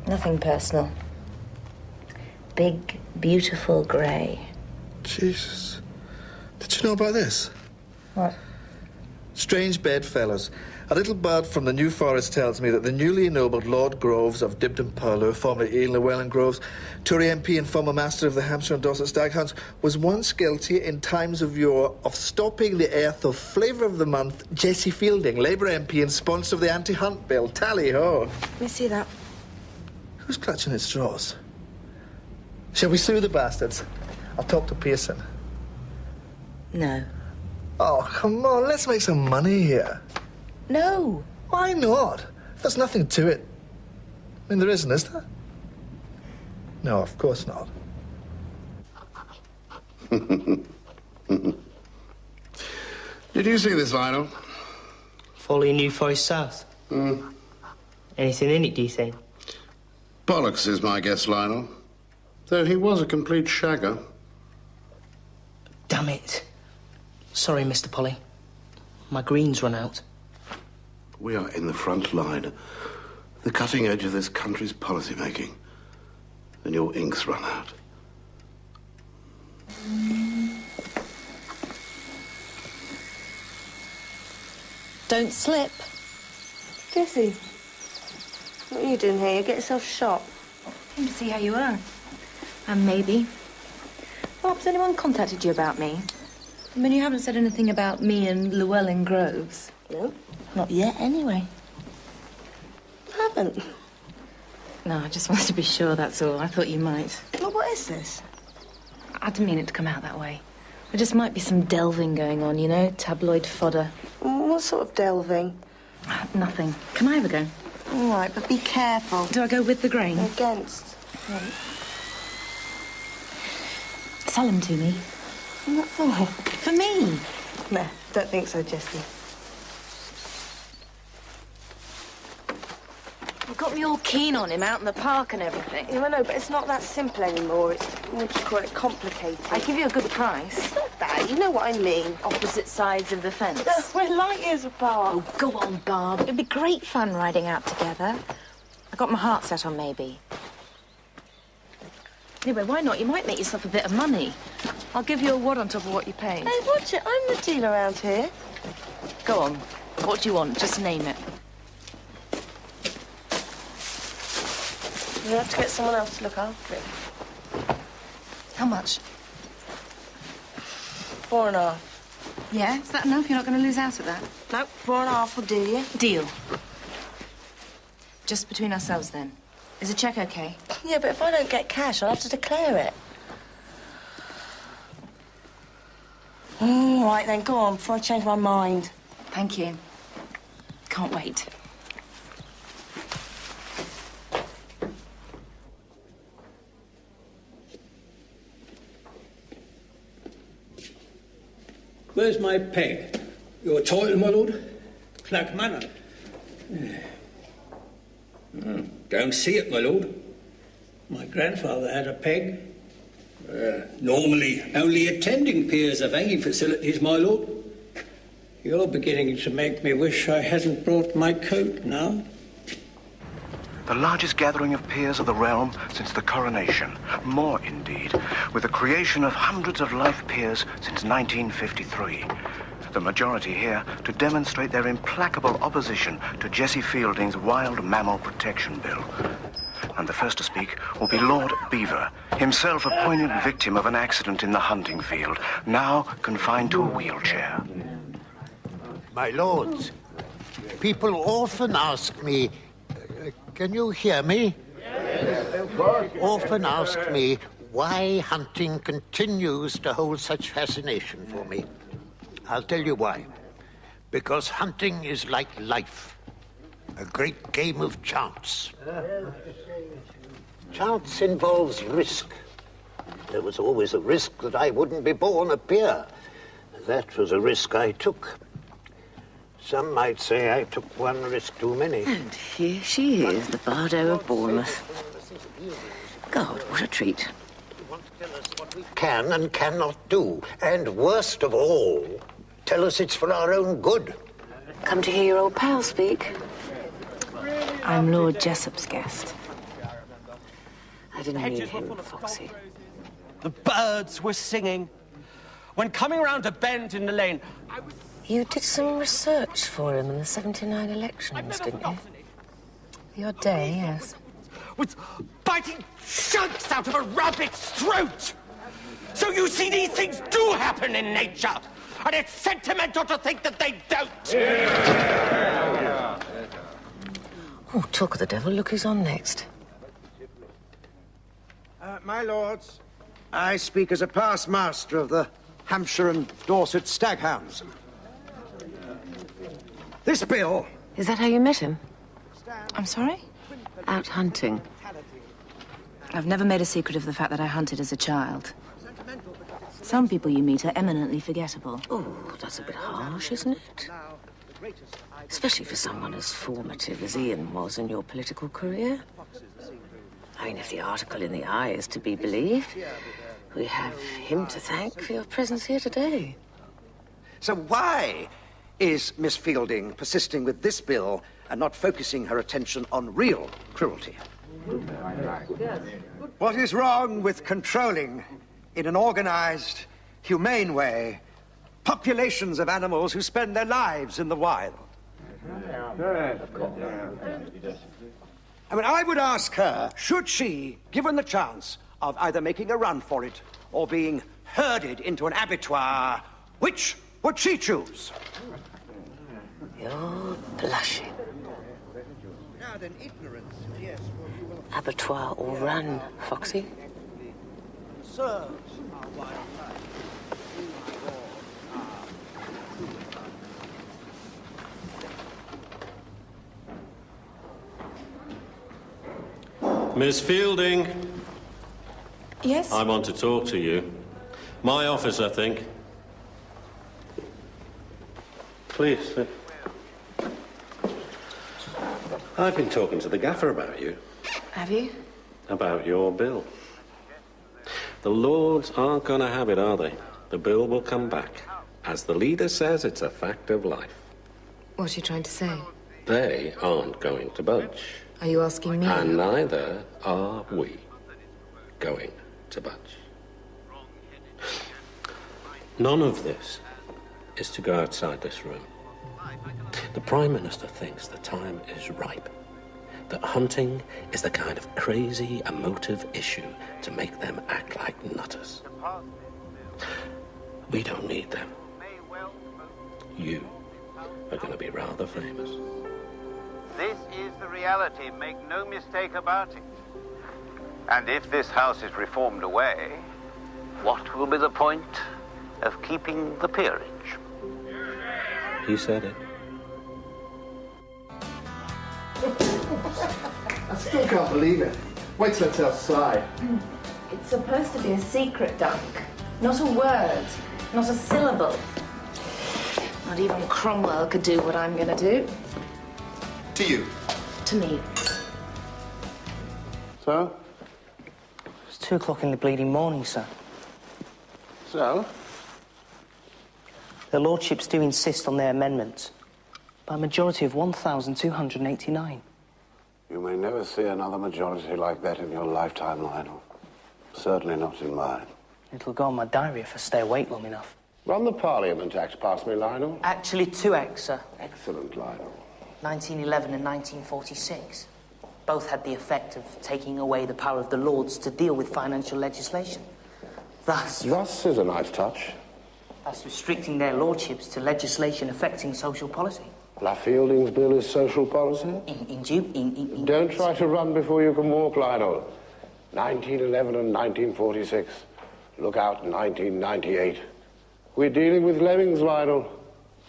Nothing personal. Big, beautiful grey. Jesus. Did you know about this? What? Strange bedfellows. A little bird from the New Forest tells me that the newly ennobled Lord Groves of Dibdin Purlew, formerly Eel Llewellyn Groves, Tory MP and former master of the Hampshire and Dorset Staghounds, was once guilty in times of yore of stopping the earth of Flavour of the Month, Jessie Fielding, Labour MP and sponsor of the anti-hunt bill. Tally-ho. Let me see that. Who's clutching at straws? Shall we sue the bastards? I'll talk to Pearson. No. Oh, come on, let's make some money here. No. Why not? There's nothing to it. I mean, there isn't, is there? No, of course not. Did you see this, Lionel? Folly New Forest South. Anything in it, do you think? Bollocks is my guess, Lionel. Though he was a complete shagger. Damn it. Sorry, Mr. Polly. My green's run out. We are in the front line, the cutting edge of this country's policy making. And your ink's run out. Don't slip. Jessie, what are you doing here? You get yourself shot. Came to see how you are. And maybe. Well, has anyone contacted you about me? I mean, you haven't said anything about me and Llewellyn Groves. No, not yet, anyway. Haven't. No, I just wanted to be sure, that's all. I thought you might. Well, what is this? I didn't mean it to come out that way. There just might be some delving going on, you know? Tabloid fodder. What sort of delving? Nothing. Can I have a go? All right, but be careful. Do I go with the grain? Against. Right. Sell them to me. Oh, for me? No, don't think so, Jessie. You got me all keen on him out in the park and everything. Yeah, I know, but it's not that simple anymore. It's, what do you call it, complicated. I give you a good price. It's not that, you know what I mean. Opposite sides of the fence. We're light years apart. Oh, go on, Barb. It'd be great fun riding out together. I got my heart set on maybe. Anyway, why not? You might make yourself a bit of money. I'll give you a wad on top of what you paid. Hey, watch it. I'm the dealer around here. Go on. What do you want? Just name it. You have to get someone else to look after it. How much? 4.5. Yeah? Is that enough? You're not going to lose out at that? Nope, 4.5 will do you. Deal. Just between ourselves, then. Is a cheque okay? Yeah, but if I don't get cash, I'll have to declare it. All right, then, go on, before I change my mind. Thank you. Can't wait. Where's my peg? Your title, my lord? Clack Manor. Don't see it, my lord. My grandfather had a peg. Normally, only attending peers have hanging facilities, my lord. You're beginning to make me wish I hadn't brought my coat now. The largest gathering of peers of the realm since the coronation. More, indeed, with the creation of hundreds of life peers since 1953. The majority here to demonstrate their implacable opposition to Jessie Fielding's Wild Mammal Protection Bill. And the first to speak will be Lord Beaver, himself a poignant victim of an accident in the hunting field, now confined to a wheelchair. My lords, people often ask me, can you hear me? Often ask me why hunting continues to hold such fascination for me. I'll tell you why. Because hunting is like life, a great game of chance. Chance involves risk. There was always a risk that I wouldn't be born a peer. That was a risk I took. Some might say I took one risk too many. And here she is, the Bardo of Bournemouth. God, what a treat. Can and cannot do. And worst of all, tell us it's for our own good. Come to hear your old pal speak. I'm Lord Jessop's guest. I didn't mean him, Foxy. The birds were singing. When coming round a bend in the lane, I was... You did some research for him in the 79 elections, didn't you? The odd day, yes. Was biting chunks out of a rabbit's throat. So you see, these things do happen in nature. And it's sentimental to think that they don't. Yeah. Oh, talk of the devil, look who's on next. My lords, I speak as a past master of the Hampshire and Dorset staghounds. This bill... Is that how you met him? I'm sorry? Out hunting. I've never made a secret of the fact that I hunted as a child. Some people you meet are eminently forgettable. Oh, that's a bit harsh, isn't it? Especially for someone as formative as Ian was in your political career. I mean, if the article in the Eye is to be believed, we have him to thank for your presence here today. So why is Miss Fielding persisting with this bill and not focusing her attention on real cruelty? What is wrong with controlling, in an organized, humane way, populations of animals who spend their lives in the wild? I mean, I would ask her, should she, given the chance of either making a run for it or being herded into an abattoir, which would she choose? You're blushing. Now then, ignorance, yes. Abattoir or run, Foxy? Serves our wildlife. Miss Fielding. Yes? I want to talk to you. My office, I think. Please, sit. I've been talking to the gaffer about you. Have you? About your bill. The Lords aren't going to have it, are they? The bill will come back. As the leader says, it's a fact of life. What are you trying to say? They aren't going to budge. Are you asking me? And neither are we going to budge. None of this is to go outside this room. The Prime Minister thinks the time is ripe. That hunting is the kind of crazy, emotive issue to make them act like nutters. We don't need them. You are going to be rather famous. This is the reality, make no mistake about it. And if this house is reformed away, what will be the point of keeping the peerage? He said it. I still can't believe it. Wait till it's outside. It's supposed to be a secret, Dunk. Not a word, not a syllable. Not even Cromwell could do what I'm going to do. To you? To me. So? It's 2 o'clock in the bleeding morning, sir. So? Their lordships do insist on their amendments by a majority of 1,289. You may never see another majority like that in your lifetime, Lionel. Certainly not in mine. It'll go on my diary if I stay awake long enough. Run the Parliament Act past me, Lionel. Actually, 2 acts, sir. Excellent, Lionel. 1911 and 1946. Both had the effect of taking away the power of the Lords to deal with financial legislation. Thus is a nice touch. Thus restricting their lordships to legislation affecting social policy. La Fielding's bill is social policy? Don't try to run before you can walk, Lionel. 1911 and 1946. Look out, 1998. We're dealing with lemmings, Lionel.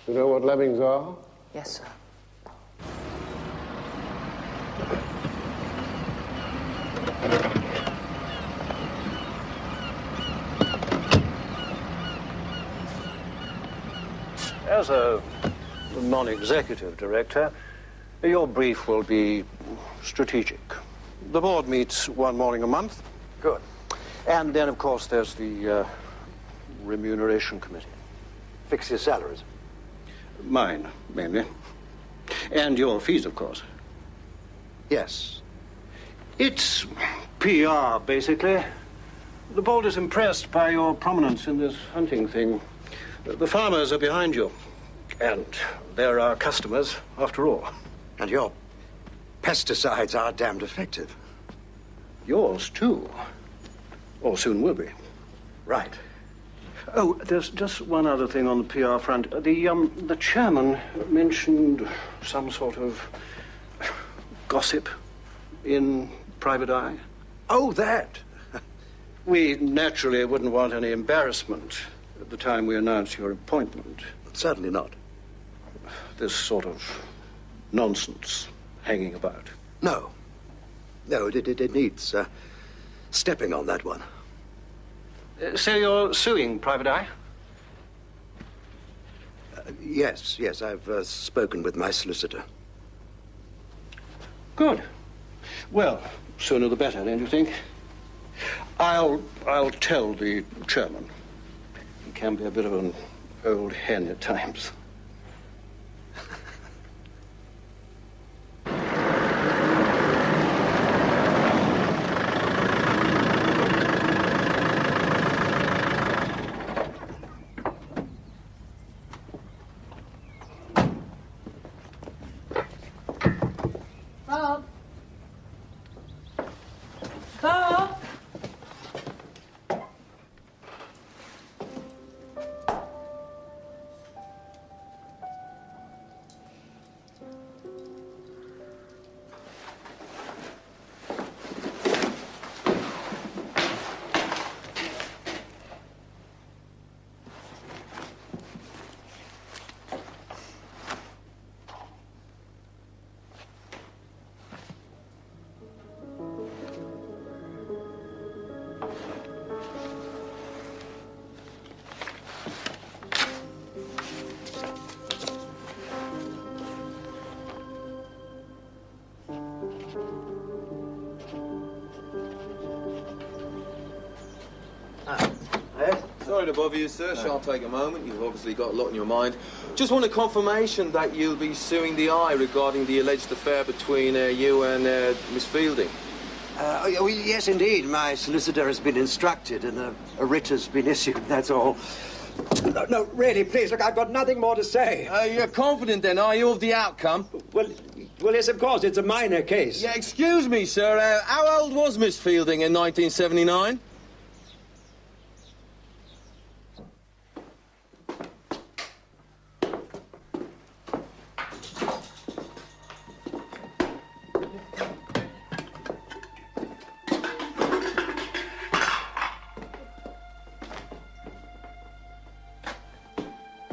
You know what lemmings are? Yes, sir. As a non-executive director, your brief will be strategic. The board meets one morning a month. Good. And then, of course, there's the remuneration committee. Fix your salaries. Mine, mainly. And your fees, of course. Yes. It's PR, basically. The board is impressed by your prominence in this hunting thing. The farmers are behind you. And they're our customers, after all. And your pesticides are damned effective. Yours, too. Or soon will be. Right. Oh, there's just one other thing on the PR front. The chairman mentioned some sort of gossip in Private Eye. Oh, that! We naturally wouldn't want any embarrassment at the time we announce your appointment. Certainly not. This sort of nonsense hanging about. No. No, it needs stepping on that one. So you're suing Private Eye? Yes, I've spoken with my solicitor. Good. Well, sooner the better, don't you think? I'll tell the chairman. He can be a bit of an old hen at times. Bob? Bob? Sorry to bother you, sir. Shan't take a moment. You've obviously got a lot on your mind. Just want a confirmation that you'll be suing the Eye regarding the alleged affair between you and Miss Fielding. Yes, indeed. My solicitor has been instructed and a writ has been issued, that's all. No, really, please, look, I've got nothing more to say. You're confident, then, are you, of the outcome? Well, yes, of course, it's a minor case. Yeah, excuse me, sir. How old was Miss Fielding in 1979?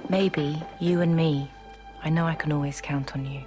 Maybe you and me. I know I can always count on you.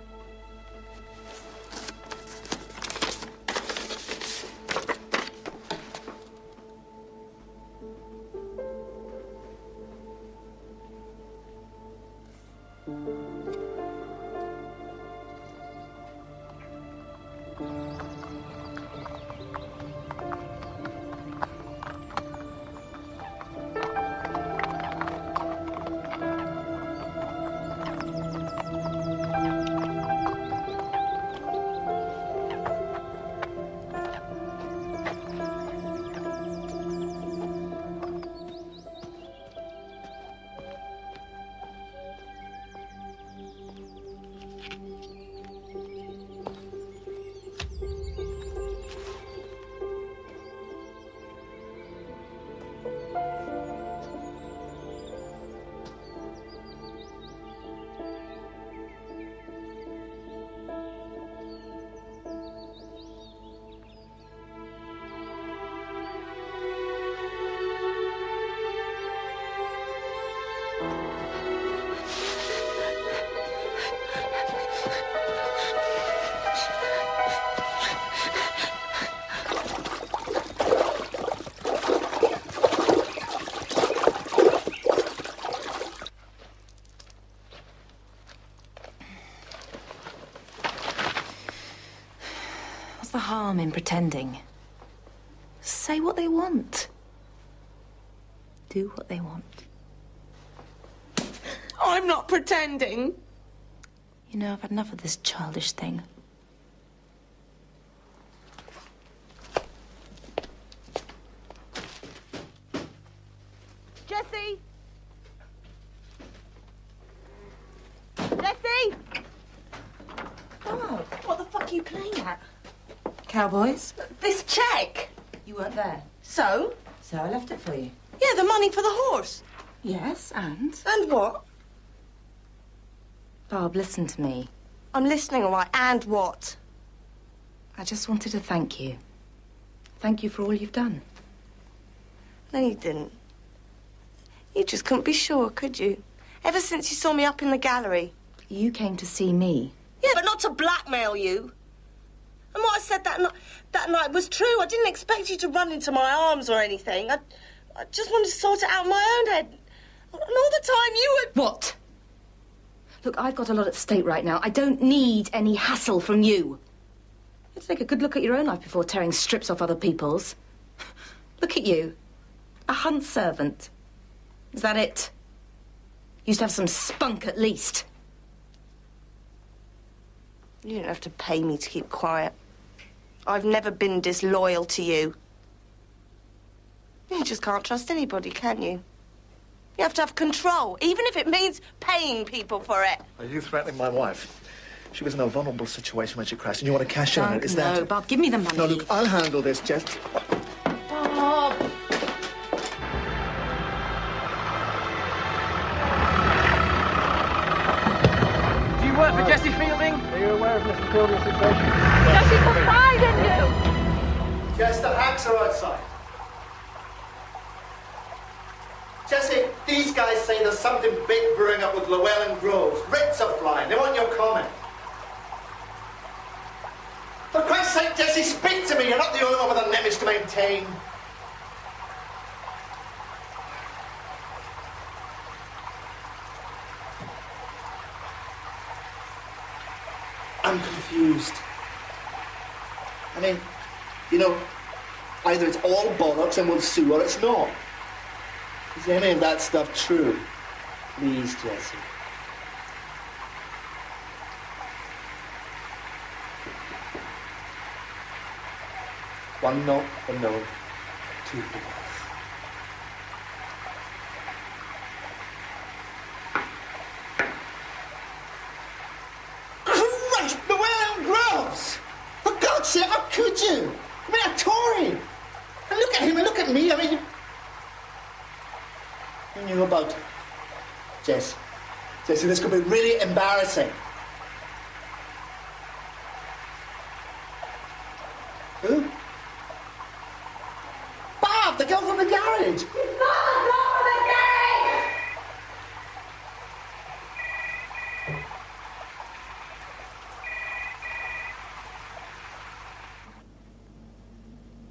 harm in pretending. Say what they want. Do what they want. I'm not pretending. You know, I've had enough of this childish thing. Jessie! Jessie! Oh, what the fuck are you playing at? Cowboys? This cheque! You weren't there. So? So I left it for you. Yeah, the money for the horse. Yes, and? And what? Barb, listen to me. I'm listening, all right. And what? I just wanted to thank you. Thank you for all you've done. No, you didn't. You just couldn't be sure, could you? Ever since you saw me up in the gallery. You came to see me. Yeah, but not to blackmail you. And what I said that night was true. I didn't expect you to run into my arms or anything. I just wanted to sort it out in my own head. And all the time you were... What? Look, I've got a lot at stake right now. I don't need any hassle from you. Let's take a good look at your own life before tearing strips off other people's. Look at you. A hunt servant. Is that it? Used to have some spunk at least. You don't have to pay me to keep quiet. I've never been disloyal to you. You just can't trust anybody, can you? You have to have control, even if it means paying people for it. Are you threatening my wife? She was in a vulnerable situation when she crashed, and you want to cash in on it, is that... No, Bob, give me the money. No, look, I'll handle this, Jess. Bob! Do you work for Jessie Fielding? Are you aware of Mr. Fielding's situation? Does she confide in you? Jess, the hacks are outside. Jessie, these guys say there's something big brewing up with Llewellyn Groves. Writs are flying. They want your comment. For Christ's sake, Jessie, speak to me. You're not the only one with an image to maintain. I'm confused. I mean, you know, either it's all bollocks and we'll sue, or it's not. Is any of that stuff true? Please, Jessie. One no, a no, two for yes. Christ, Llewellyn Groves! For God's sake, how could you? I mean, a Tory! And look at him and look at me, I mean... You knew about Jess. Jessie, this could be really embarrassing. Who? Bob, the girl from the garage. She's not the girl from the garage!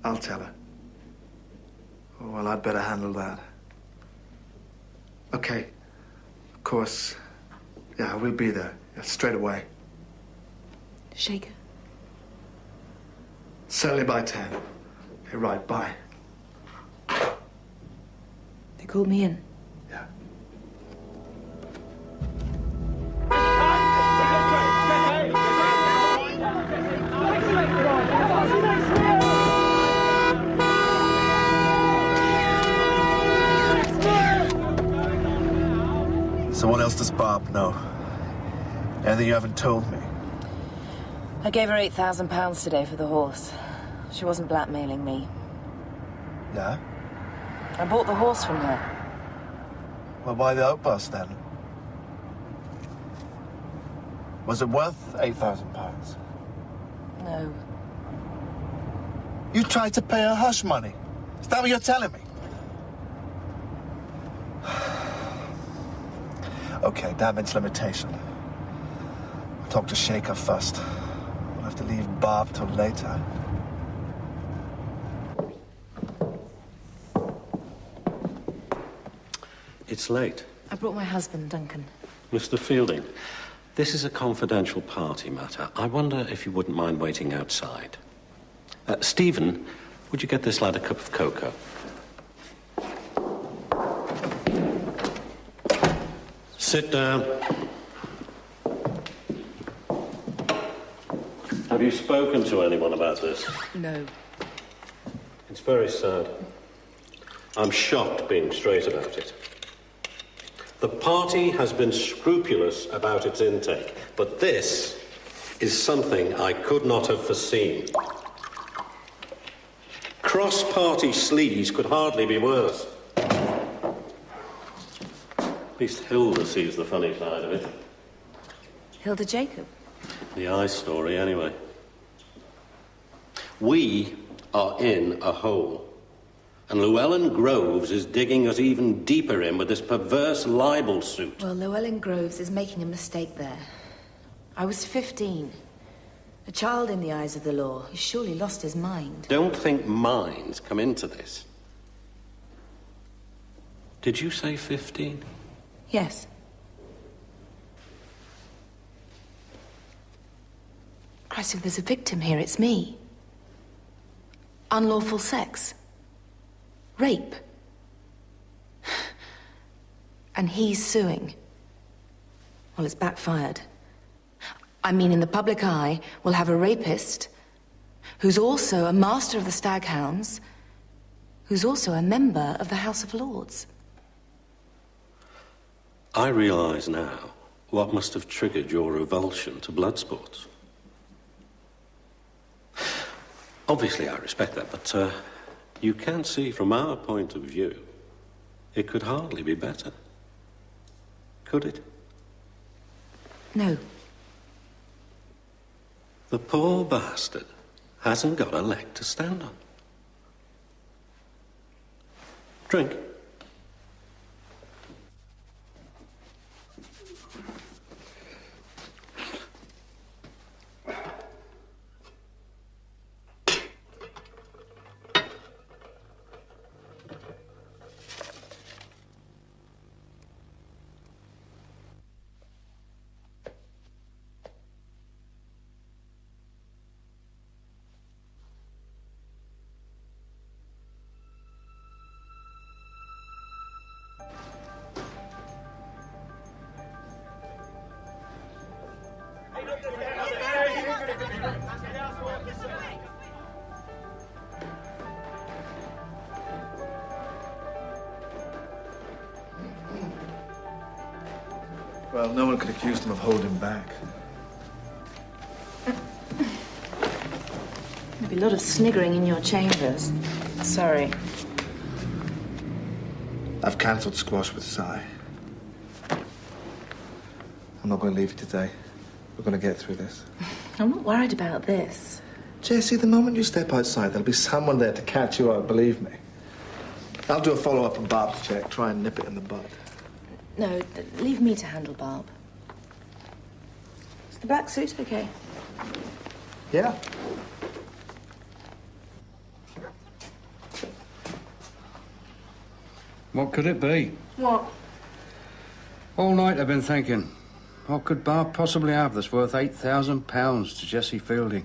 I'll tell her. Oh, well, I'd better handle that. Okay. Of course. Yeah, we'll be there. Yeah, straight away. Shaker. Certainly by 10. Okay, right, bye. They called me in. Yeah. So what else does Barb know? Anything you haven't told me? I gave her £8,000 today for the horse. She wasn't blackmailing me. Yeah? I bought the horse from her. Well, why the outburst then? Was it worth £8,000? No. You tried to pay her hush money. Is that what you're telling me? Okay, damage limitation. I'll talk to Shaker first. We'll have to leave Barb till later. It's late. I brought my husband, Duncan. Mr. Fielding, this is a confidential party matter. I wonder if you wouldn't mind waiting outside. Stephen, would you get this lad a cup of cocoa? Sit down. Have you spoken to anyone about this? No. It's very sad. I'm shocked being straight about it. The party has been scrupulous about its intake, but this is something I could not have foreseen. Cross-party sleaze could hardly be worse. At least Hilda sees the funny side of it. Hilda Jacob? The eye story, anyway. We are in a hole. And Llewellyn Groves is digging us even deeper in with this perverse libel suit. Well, Llewellyn Groves is making a mistake there. I was 15. A child in the eyes of the law. He surely lost his mind. Don't think minds come into this. Did you say 15? Yes. Christ, if there's a victim here, it's me. Unlawful sex. Rape. And he's suing. Well, it's backfired. I mean, in the public eye, we'll have a rapist who's also a master of the Staghounds, who's also a member of the House of Lords. I realise now what must have triggered your revulsion to blood sports. Obviously, I respect that, but you can see from our point of view, it could hardly be better. Could it? No. The poor bastard hasn't got a leg to stand on. Drink. Well, no one could accuse them of holding back. There'll be a lot of sniggering in your chambers. Sorry. I've cancelled squash with Si. I'm not going to leave you today. We're going to get through this. I'm not worried about this. Jessie, the moment you step outside, there'll be someone there to catch you out, believe me. I'll do a follow-up on Barb's check, try and nip it in the bud. No, leave me to handle Barb. Is the black suit okay? Yeah. What could it be? What? All night I've been thinking, what could Barb possibly have that's worth £8,000 to Jessie Fielding?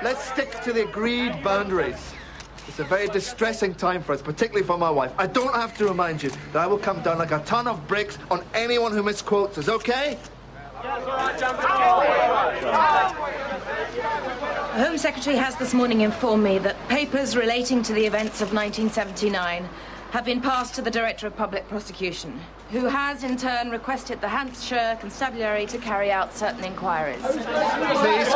Let's stick to the agreed boundaries. It's a very distressing time for us, particularly for my wife. I don't have to remind you that I will come down like a ton of bricks on anyone who misquotes us, okay? The Home Secretary has this morning informed me that papers relating to the events of 1979 have been passed to the Director of Public Prosecution, who has, in turn, requested the Hampshire Constabulary to carry out certain inquiries. Please,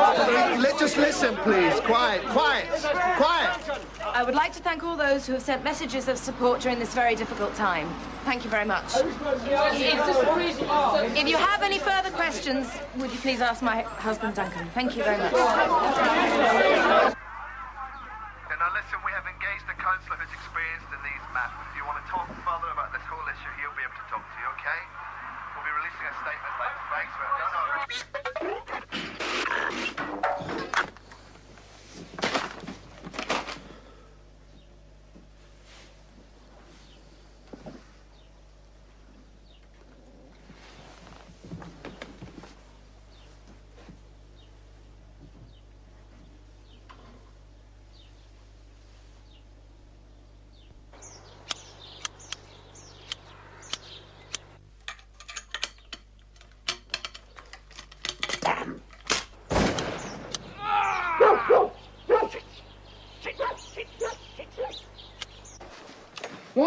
let's just listen, please. Quiet, quiet, quiet. I would like to thank all those who have sent messages of support during this very difficult time. Thank you very much. If you have any further questions, would you please ask my husband, Duncan? Thank you very much. Now listen, we have engaged a counsellor who's experienced in these matters. If you want to talk further about this whole issue, he'll be able to talk to you, okay? We'll be releasing a statement later. Thanks, man. No. 1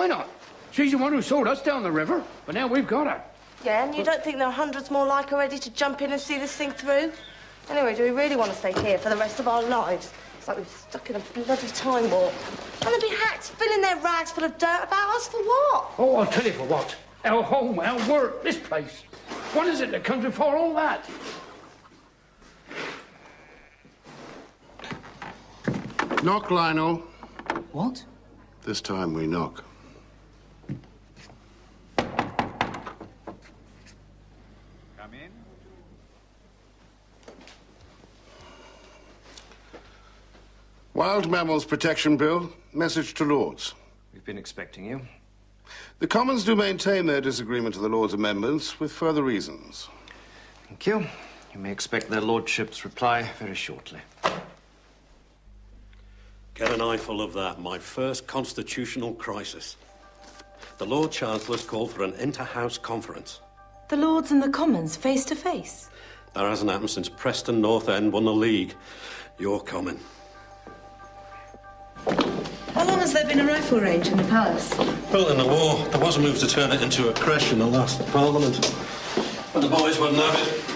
why not? She's the one who sold us down the river, but now we've got her. Yeah, and you don't think there are hundreds more like her ready to jump in and see this thing through? Anyway, do we really want to stay here for the rest of our lives? It's like we're stuck in a bloody time warp. And there'll be hacks filling their rags full of dirt about us for what? Oh, I'll tell you for what. Our home, our work, this place. What is it that comes before all that? Knock, Lionel. What? This time we knock. Come in. Wild Mammals Protection Bill. Message to Lords. We've been expecting you. The Commons do maintain their disagreement to the Lords' amendments with further reasons. Thank you. You may expect their lordships' reply very shortly. Get an eyeful of that. My first constitutional crisis. The Lord Chancellor's called for an inter-house conference. The Lords and the Commons, face to face? That hasn't happened since Preston North End won the league. You're coming. How long has there been a rifle range in the palace? Built in the war. There was a move to turn it into a creche in the last Parliament. But the boys wouldn't have it.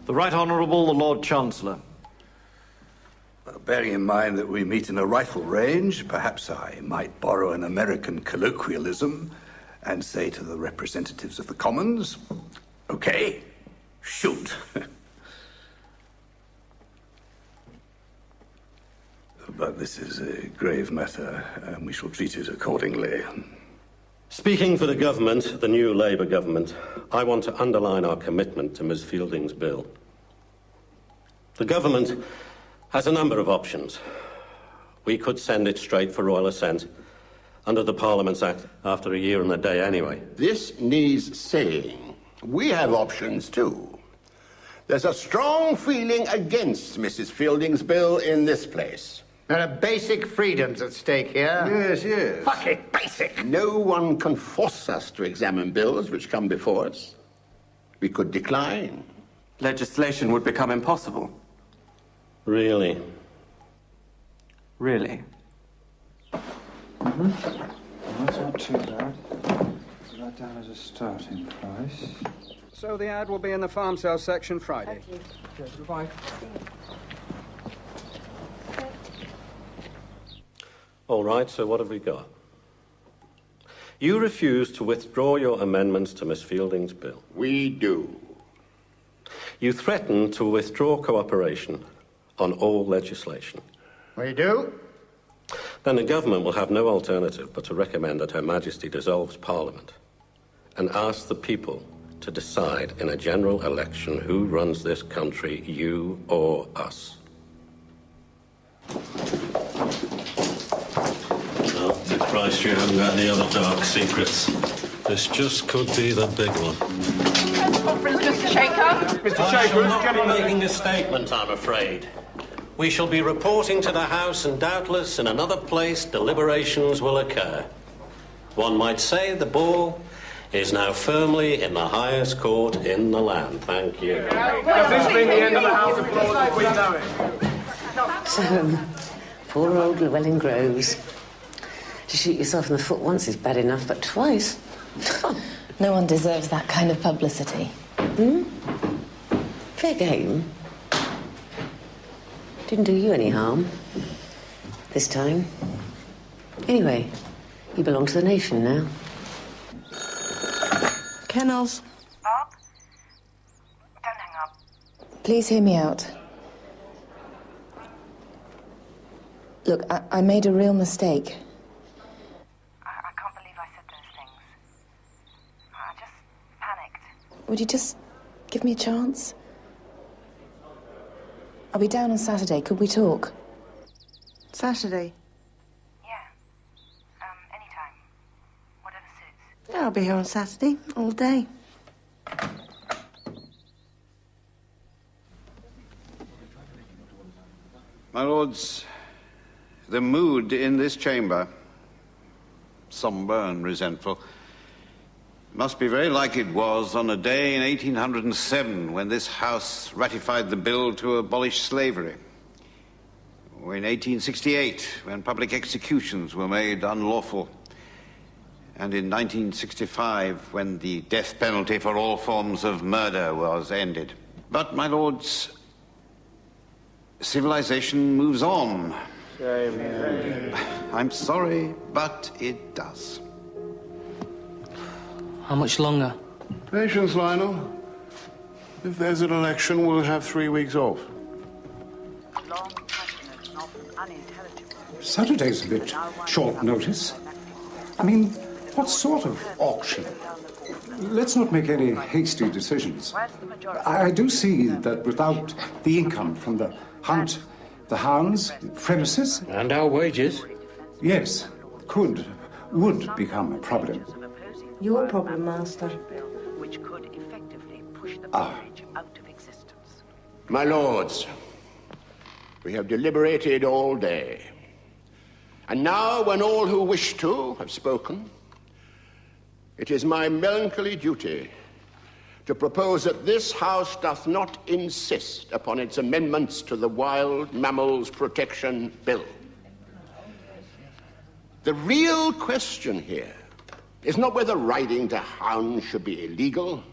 The Right Honourable the Lord Chancellor. Bearing in mind that we meet in a rifle range, perhaps I might borrow an American colloquialism and say to the representatives of the Commons, okay, shoot. But this is a grave matter, and we shall treat it accordingly. Speaking for the government, the new Labour government, I want to underline our commitment to Ms. Fielding's bill. The government has a number of options. We could send it straight for royal assent under the Parliaments Act after a year and a day anyway. This needs saying. We have options too. There's a strong feeling against Mrs. Fielding's bill in this place. There are basic freedoms at stake here. Yes, yes. Fuck it, basic. No one can force us to examine bills which come before us. We could decline. Legislation would become impossible. Really? Really? That's not too bad. Put that down as a starting price. So the ad will be in the farm sale section Friday. Thank you. Okay, goodbye. All right, so what have we got? You refuse to withdraw your amendments to Miss Fielding's bill. We do. You threaten to withdraw cooperation on all legislation. We do. Then the government will have no alternative but to recommend that Her Majesty dissolves Parliament and ask the people to decide in a general election who runs this country, you or us. Well, thank Christ you haven't got any other dark secrets. This just could be the big one. Conference, Mr. Shaker. I shall not be making a statement, I'm afraid. We shall be reporting to the House, and doubtless in another place deliberations will occur. One might say the ball is now firmly in the highest court in the land. Thank you. Does this mean the end of the House of Lords as we know it? So, poor old Llewellyn Groves. To shoot yourself in the foot once is bad enough, but twice? No one deserves that kind of publicity. Hmm? Fair game. Didn't do you any harm. This time. Anyway, you belong to the nation now. Kennels. Bob? Don't hang up. Please hear me out. Look, I made a real mistake. I can't believe I said those things. I just panicked. Would you just give me a chance? I'll be down on Saturday. Could we talk? Saturday. Yeah. Anytime. Whatever I'll be here on Saturday, all day. My lords, the mood in this chamber, sombre and resentful, must be very like it was on a day in 1807 when this House ratified the bill to abolish slavery, or in 1868 when public executions were made unlawful, and in 1965 when the death penalty for all forms of murder was ended. But, my lords, civilization moves on. I'm sorry, but it does. How much longer? Patience, Lionel. If there's an election, we'll have 3 weeks off. Saturday's a bit short notice. I mean, what sort of auction? Let's not make any hasty decisions. I do see that without the income from the hunt, the hounds, premises... And our wages. Yes, would become a problem. Your problem, Master. Which could effectively push the Ah. peerage out of existence. My lords, we have deliberated all day. And now, when all who wish to have spoken, it is my melancholy duty to propose that this House doth not insist upon its amendments to the Wild Mammals Protection Bill. The real question here is not whether riding to hounds should be illegal,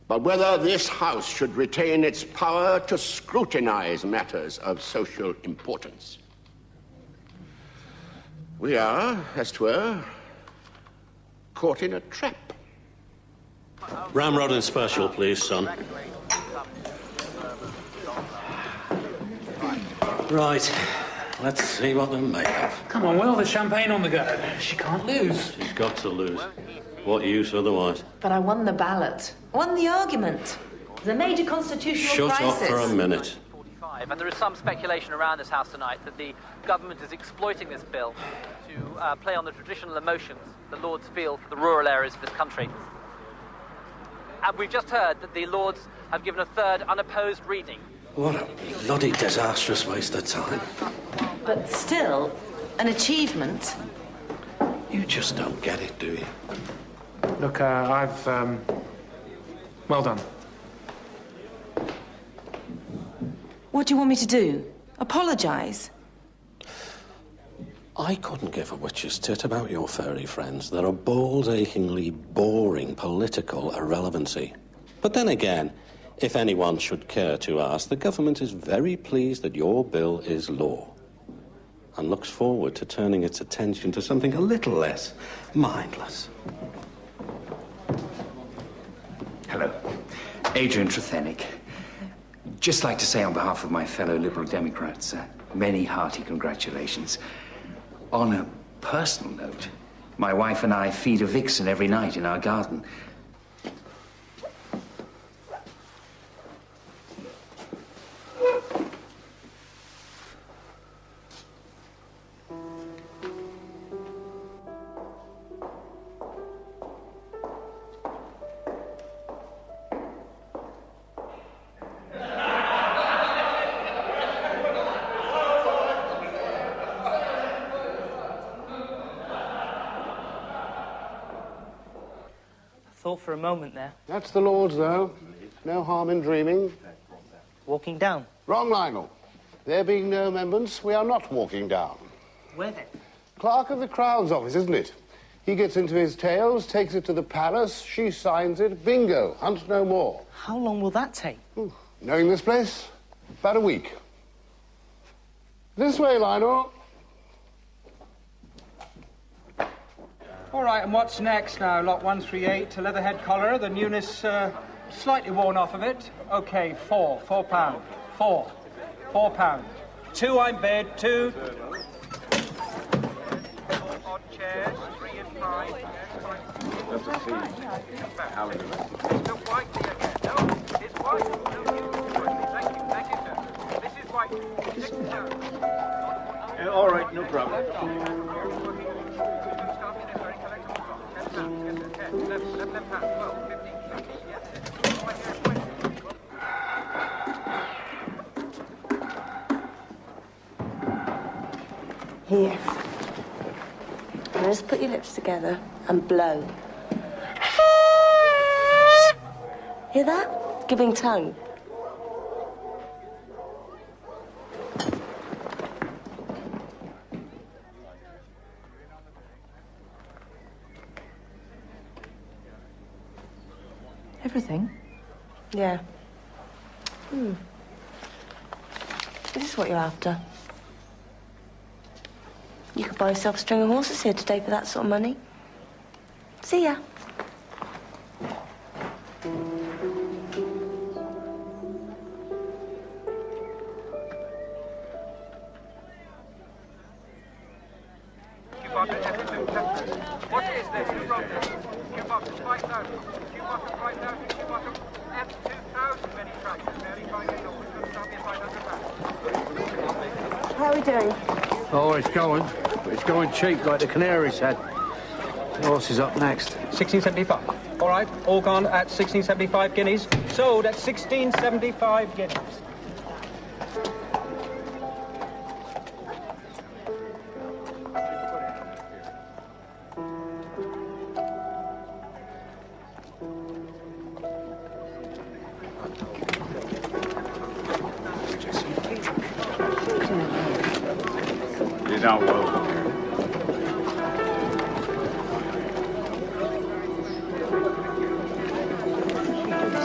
but whether this House should retain its power to scrutinize matters of social importance. We are, as 'twere, caught in a trap. Ramrod and special, please, son. Right. Let's see what they're made of. Come on, Will, there's champagne on the go. She can't lose. She's got to lose. What use otherwise? But I won the ballot. I won the argument. There's a major constitutional Shut crisis. up for a minute. And there is some speculation around this House tonight that the government is exploiting this bill to play on the traditional emotions the Lords feel for the rural areas of this country. And we've just heard that the Lords have given a third unopposed reading. What a bloody disastrous waste of time. But still, an achievement. You just don't get it, do you? Look, well done. What do you want me to do? Apologise? I couldn't give a witch's tit about your fairy friends. They're a balls-achingly boring political irrelevancy. But then again, if anyone should care to ask, the government is very pleased that your bill is law and looks forward to turning its attention to something a little less mindless. Hello. Adrian Trethenick. Just like to say on behalf of my fellow Liberal Democrats, many hearty congratulations. On a personal note, my wife and I feed a vixen every night in our garden. Thought for a moment there. That's the Lords, though. No harm in dreaming. Walking down. Wrong, Lionel. There being no amendments, we are not walking down. Where then? Clerk of the Crown's office, isn't it? He gets into his tails, takes it to the palace, she signs it, bingo, hunt no more. How long will that take? Knowing this place, about a week. This way, Lionel. All right, and what's next now? Lot 138, a leatherhead collar, the newness slightly worn off of it. OK, £4 £4. £4 £2 I'm bid, 2. Odd chairs, 3 and 5. It's not white here. No, it's white. No, thank you, sir. This is white. All right, no problem. Here. Now just put your lips together and blow. Hear that? Giving tongue. Everything? Yeah. This is what you're after. You could buy yourself a string of horses here today for that sort of money. See ya. What is this? Who wrote this? Q-Box 5,000. Q-Box 5,000. Q-Box F2,000. Many tractors. Very fine indoors. That'll be £500. How are we doing? Oh, it's going. But it's going cheap, like the canary said. The horse is up next. 1675. All right, all gone at 1675 guineas. Sold at 1675 guineas. You're not welcome here.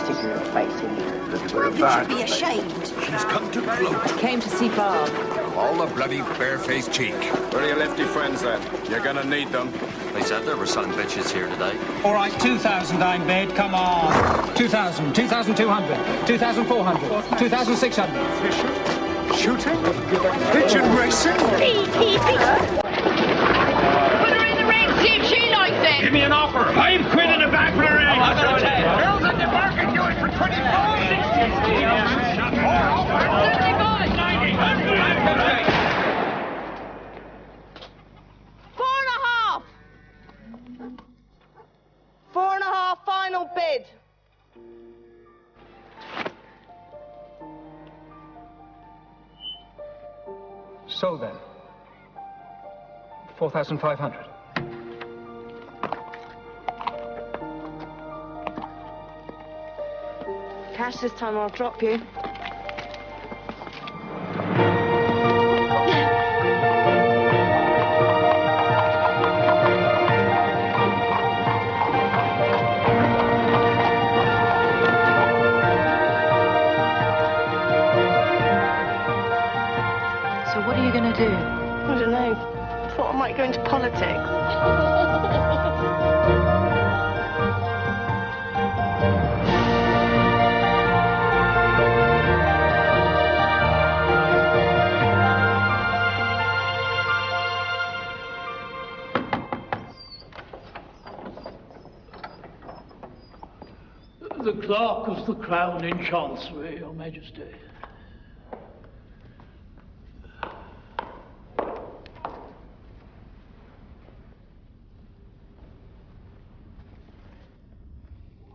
Stick your face in there. You should be ashamed. She's come to gloat. Came to see Barb. All the bloody barefaced cheek. Where are your lefty friends then? You're gonna need them. They said they were selling bitches here today. All right, 2,000 I'm bid. Come on. 2,000, 2,200, 2,400, 2,600. Shooting? Pigeon racing? Put her in the ring, see if she likes it. Give me an offer. 5 quid in the back for the ring. I'm gonna take it. Girls at the market do it for 24. 4.5. 4.5 final bid. So then, 4,500. Cash this time, I'll drop you. So what are you going to do? I don't know. Thought I might go into politics. The clerk of the Crown in Chancery, Your Majesty.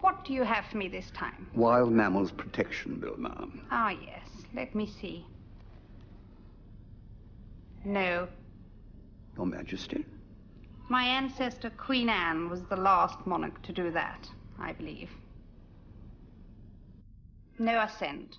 What do you have for me this time? Wild Mammals Protection Bill, ma'am. Ah, yes. Let me see. No. Your Majesty? My ancestor, Queen Anne, was the last monarch to do that, I believe. No assent.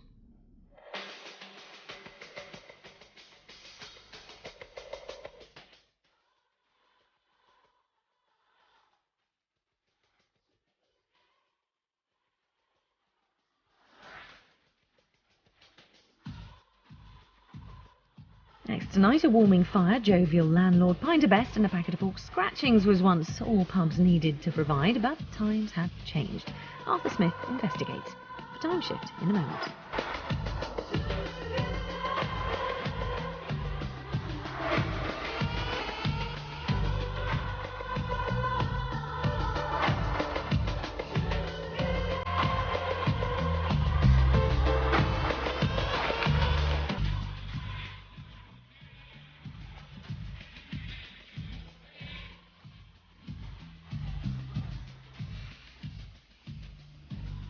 Next tonight, a warming fire, jovial landlord, pint of best and a packet of pork scratchings was once all pubs needed to provide, but times have changed. Arthur Smith investigates. The time shift in a moment.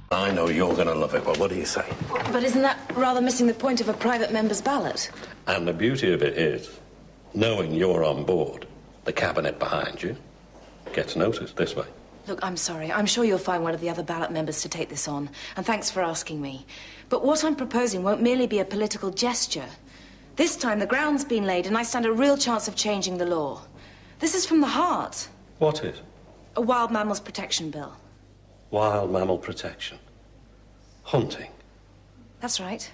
I know you're going to love it. Well, what do you say? But isn't that rather missing the point of a private member's ballot? And the beauty of it is, knowing you're on board, the cabinet behind you gets noticed this way. Look, I'm sorry. I'm sure you'll find one of the other ballot members to take this on. And thanks for asking me. But what I'm proposing won't merely be a political gesture. This time, the ground's been laid, and I stand a real chance of changing the law. This is from the heart. What is? A wild mammals protection bill. Wild mammal protection. Hunting. That's right.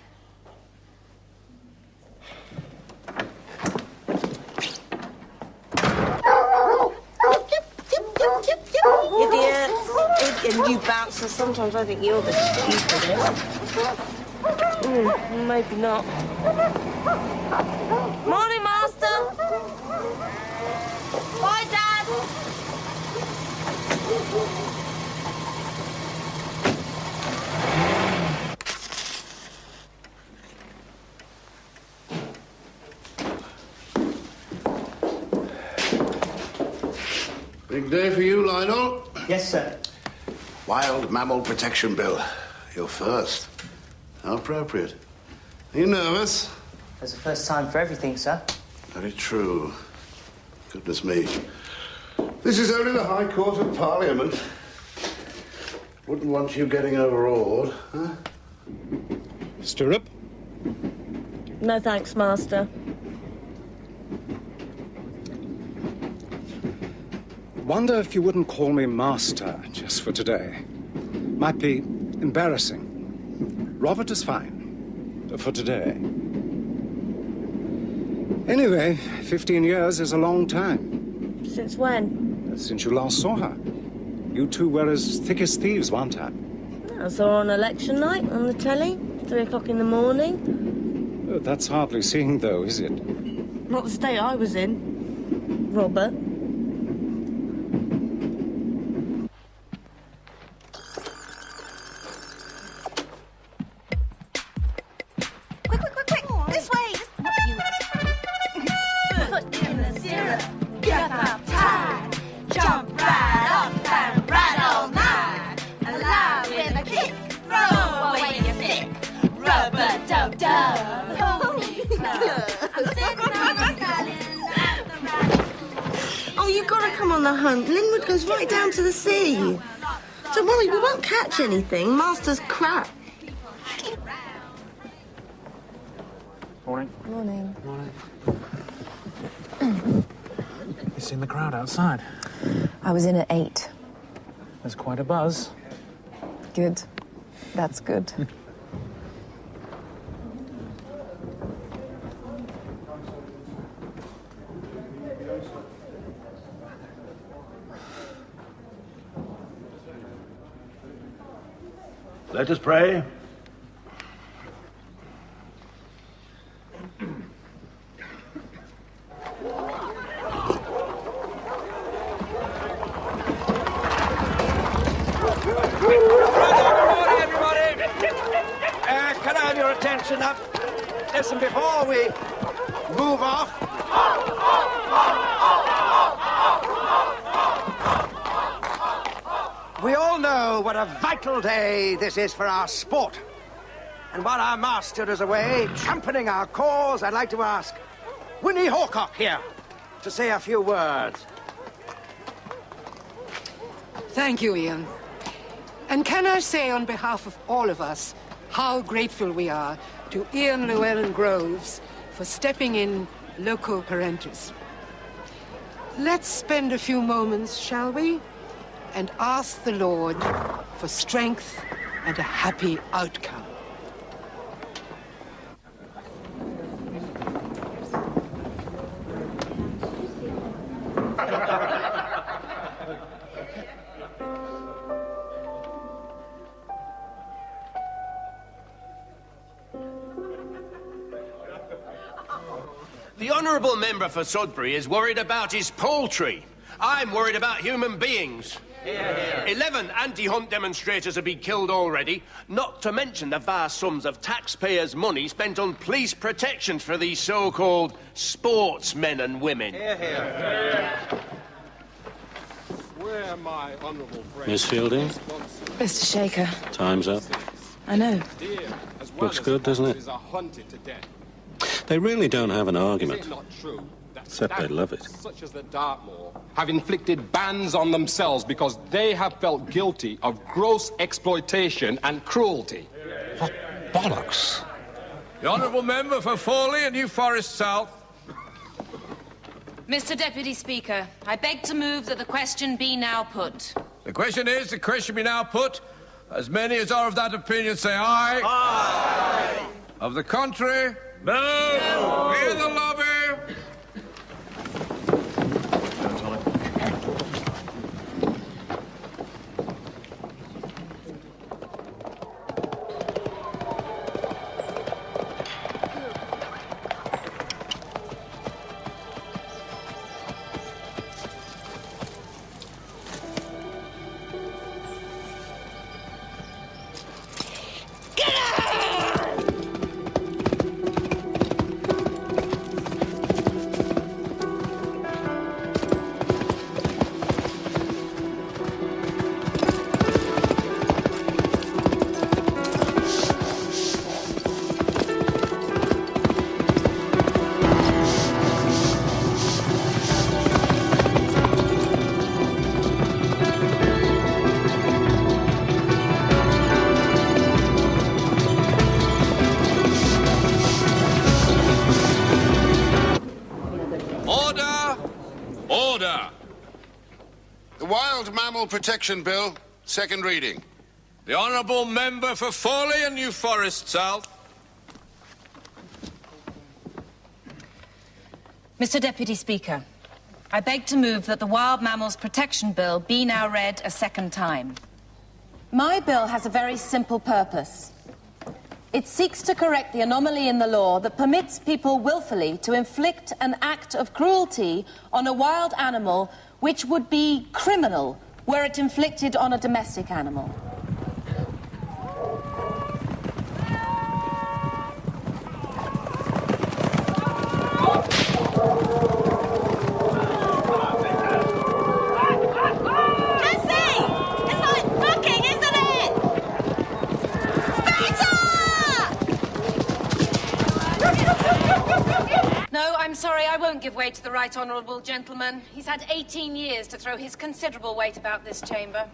Idiots. And you bouncers, sometimes I think you're the stupidest. Maybe not. Morning, Master. Bye, Dad. Big day for you, Lionel. Yes, sir. Wild Mammal Protection Bill. You're first. How appropriate. Are you nervous? There's a first time for everything, sir. Very true. Goodness me. This is only the High Court of Parliament. Wouldn't want you getting overawed, huh? Stirrup? No thanks, Master. Wonder if you wouldn't call me Master just for today. Might be embarrassing. Robert is fine. For today. Anyway, 15 years is a long time. Since when? Since you last saw her. You two were as thick as thieves one time. I saw her on election night on the telly, 3 o'clock in the morning. That's hardly seeing, though, is it? Not the state I was in, Robert. Oh, you gotta come on the hunt. Linwood goes right down to the sea. Don't worry, we won't catch anything. Master's crap. Morning. Morning. Morning. You seen the crowd outside? I was in at 8. There's quite a buzz. Good. That's good. Let us pray. Can I have your attention up? Listen, before we move off. We all know what a vital day this is for our sport. And while our master is away, championing our cause, I'd like to ask Winnie Hawcock here to say a few words. Thank you, Ian. And can I say on behalf of all of us how grateful we are to Ian Llewellyn Groves for stepping in loco parentis. Let's spend a few moments, shall we? And ask the Lord for strength and a happy outcome. The honourable member for Sudbury is worried about his poultry. I'm worried about human beings. 11 anti-hunt demonstrators have been killed already, not to mention the vast sums of taxpayers' money spent on police protection for these so-called sportsmen and women. Where my honourable friend... Miss Fielding? Mr. Shaker. Time's up. I know. Looks good, doesn't it? They really don't have an argument. Except they love it. Such as the Dartmoor have inflicted bans on themselves because they have felt guilty of gross exploitation and cruelty. What bollocks? The Honourable Member for Fawley and New Forest South. Mr. Deputy Speaker, I beg to move that the question be now put. The question be now put. As many as are of that opinion say aye. Aye. Of the contrary, no. Hear the lobby. Protection Bill, second reading. The Honourable Member for Fawley and New Forest South. Mr. Deputy Speaker, I beg to move that the Wild Mammals Protection Bill be now read a second time. My bill has a very simple purpose. It seeks to correct the anomaly in the law that permits people willfully to inflict an act of cruelty on a wild animal which would be criminal were it inflicted on a domestic animal. No, I'm sorry, I won't give way to the right honourable gentleman. He's had 18 years to throw his considerable weight about this chamber.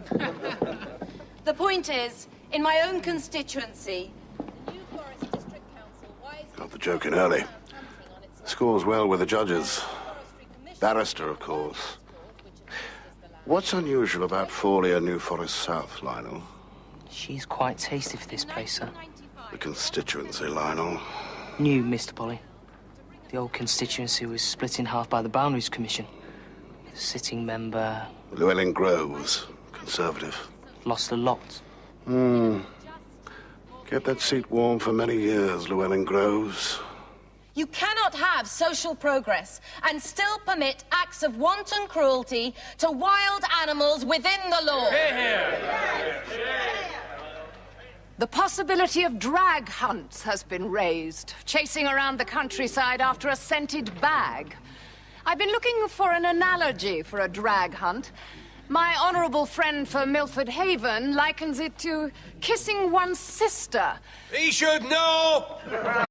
The point is, in my own constituency, Got the joke in early. Scores well with the judges. Barrister, of course. What's unusual about Fawley and New Forest South, Lionel? She's quite tasty for this place, sir. The constituency, Lionel. New, Mr. Polly. The old constituency was split in half by the Boundaries Commission. The sitting member... Llewellyn Groves, Conservative. Lost a lot. Kept that seat warm for many years, Llewellyn Groves. you cannot have social progress and still permit acts of wanton cruelty to wild animals within the law. The possibility of drag hunts has been raised, chasing around the countryside after a scented bag. I've been looking for an analogy for a drag hunt. My honourable friend for Milford Haven likens it to kissing one's sister. He should know!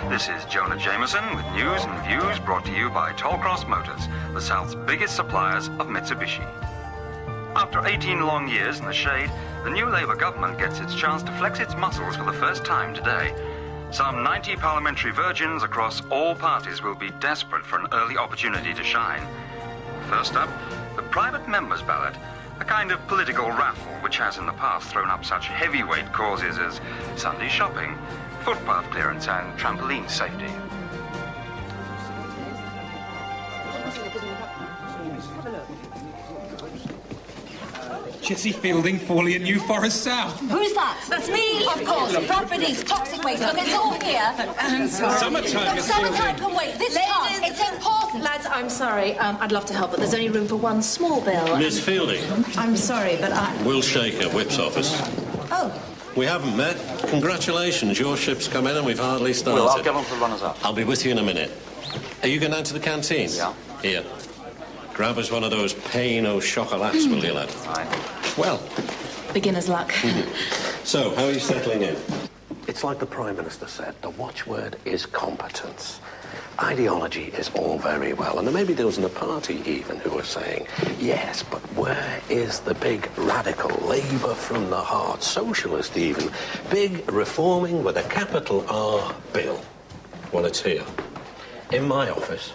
This is Jonah Jameson with news and views brought to you by Tollcross Motors, the South's biggest suppliers of Mitsubishi. After 18 long years in the shade, the new Labour government gets its chance to flex its muscles for the first time today. Some 90 parliamentary virgins across all parties will be desperate for an early opportunity to shine. First up, the private members' ballot, a kind of political raffle which has in the past thrown up such heavyweight causes as Sunday shopping, footpath clearance and trampoline safety. Jessie Fielding, Fawley and New Forest South. Who's that? That's me. Of course. Properties, toxic waste. Look, it's all here. I'm sorry. Summertime, Look, summertime can wait. This time, it's important. Lads, I'm sorry. I'd love to help, but there's only room for one small bill. Miss Fielding. I'm sorry, but Will Shaker, Whip's office. Oh. We haven't met. Congratulations, your ship's come in and we've hardly started. Well, I'll get on for the runners-up. I'll be with you in a minute. Are you going down to the canteen? Yeah. Here. Grab us one of those pain au chocolats, will you, lad? Right. Well. Beginner's luck. So, how are you settling in? It's like the Prime Minister said, the watchword is competence. Ideology is all very well, and there may be those in the party even who are saying, yes, but where is the big radical Labour from the heart, socialist even, big reforming with a capital R bill? Well, it's here, in my office,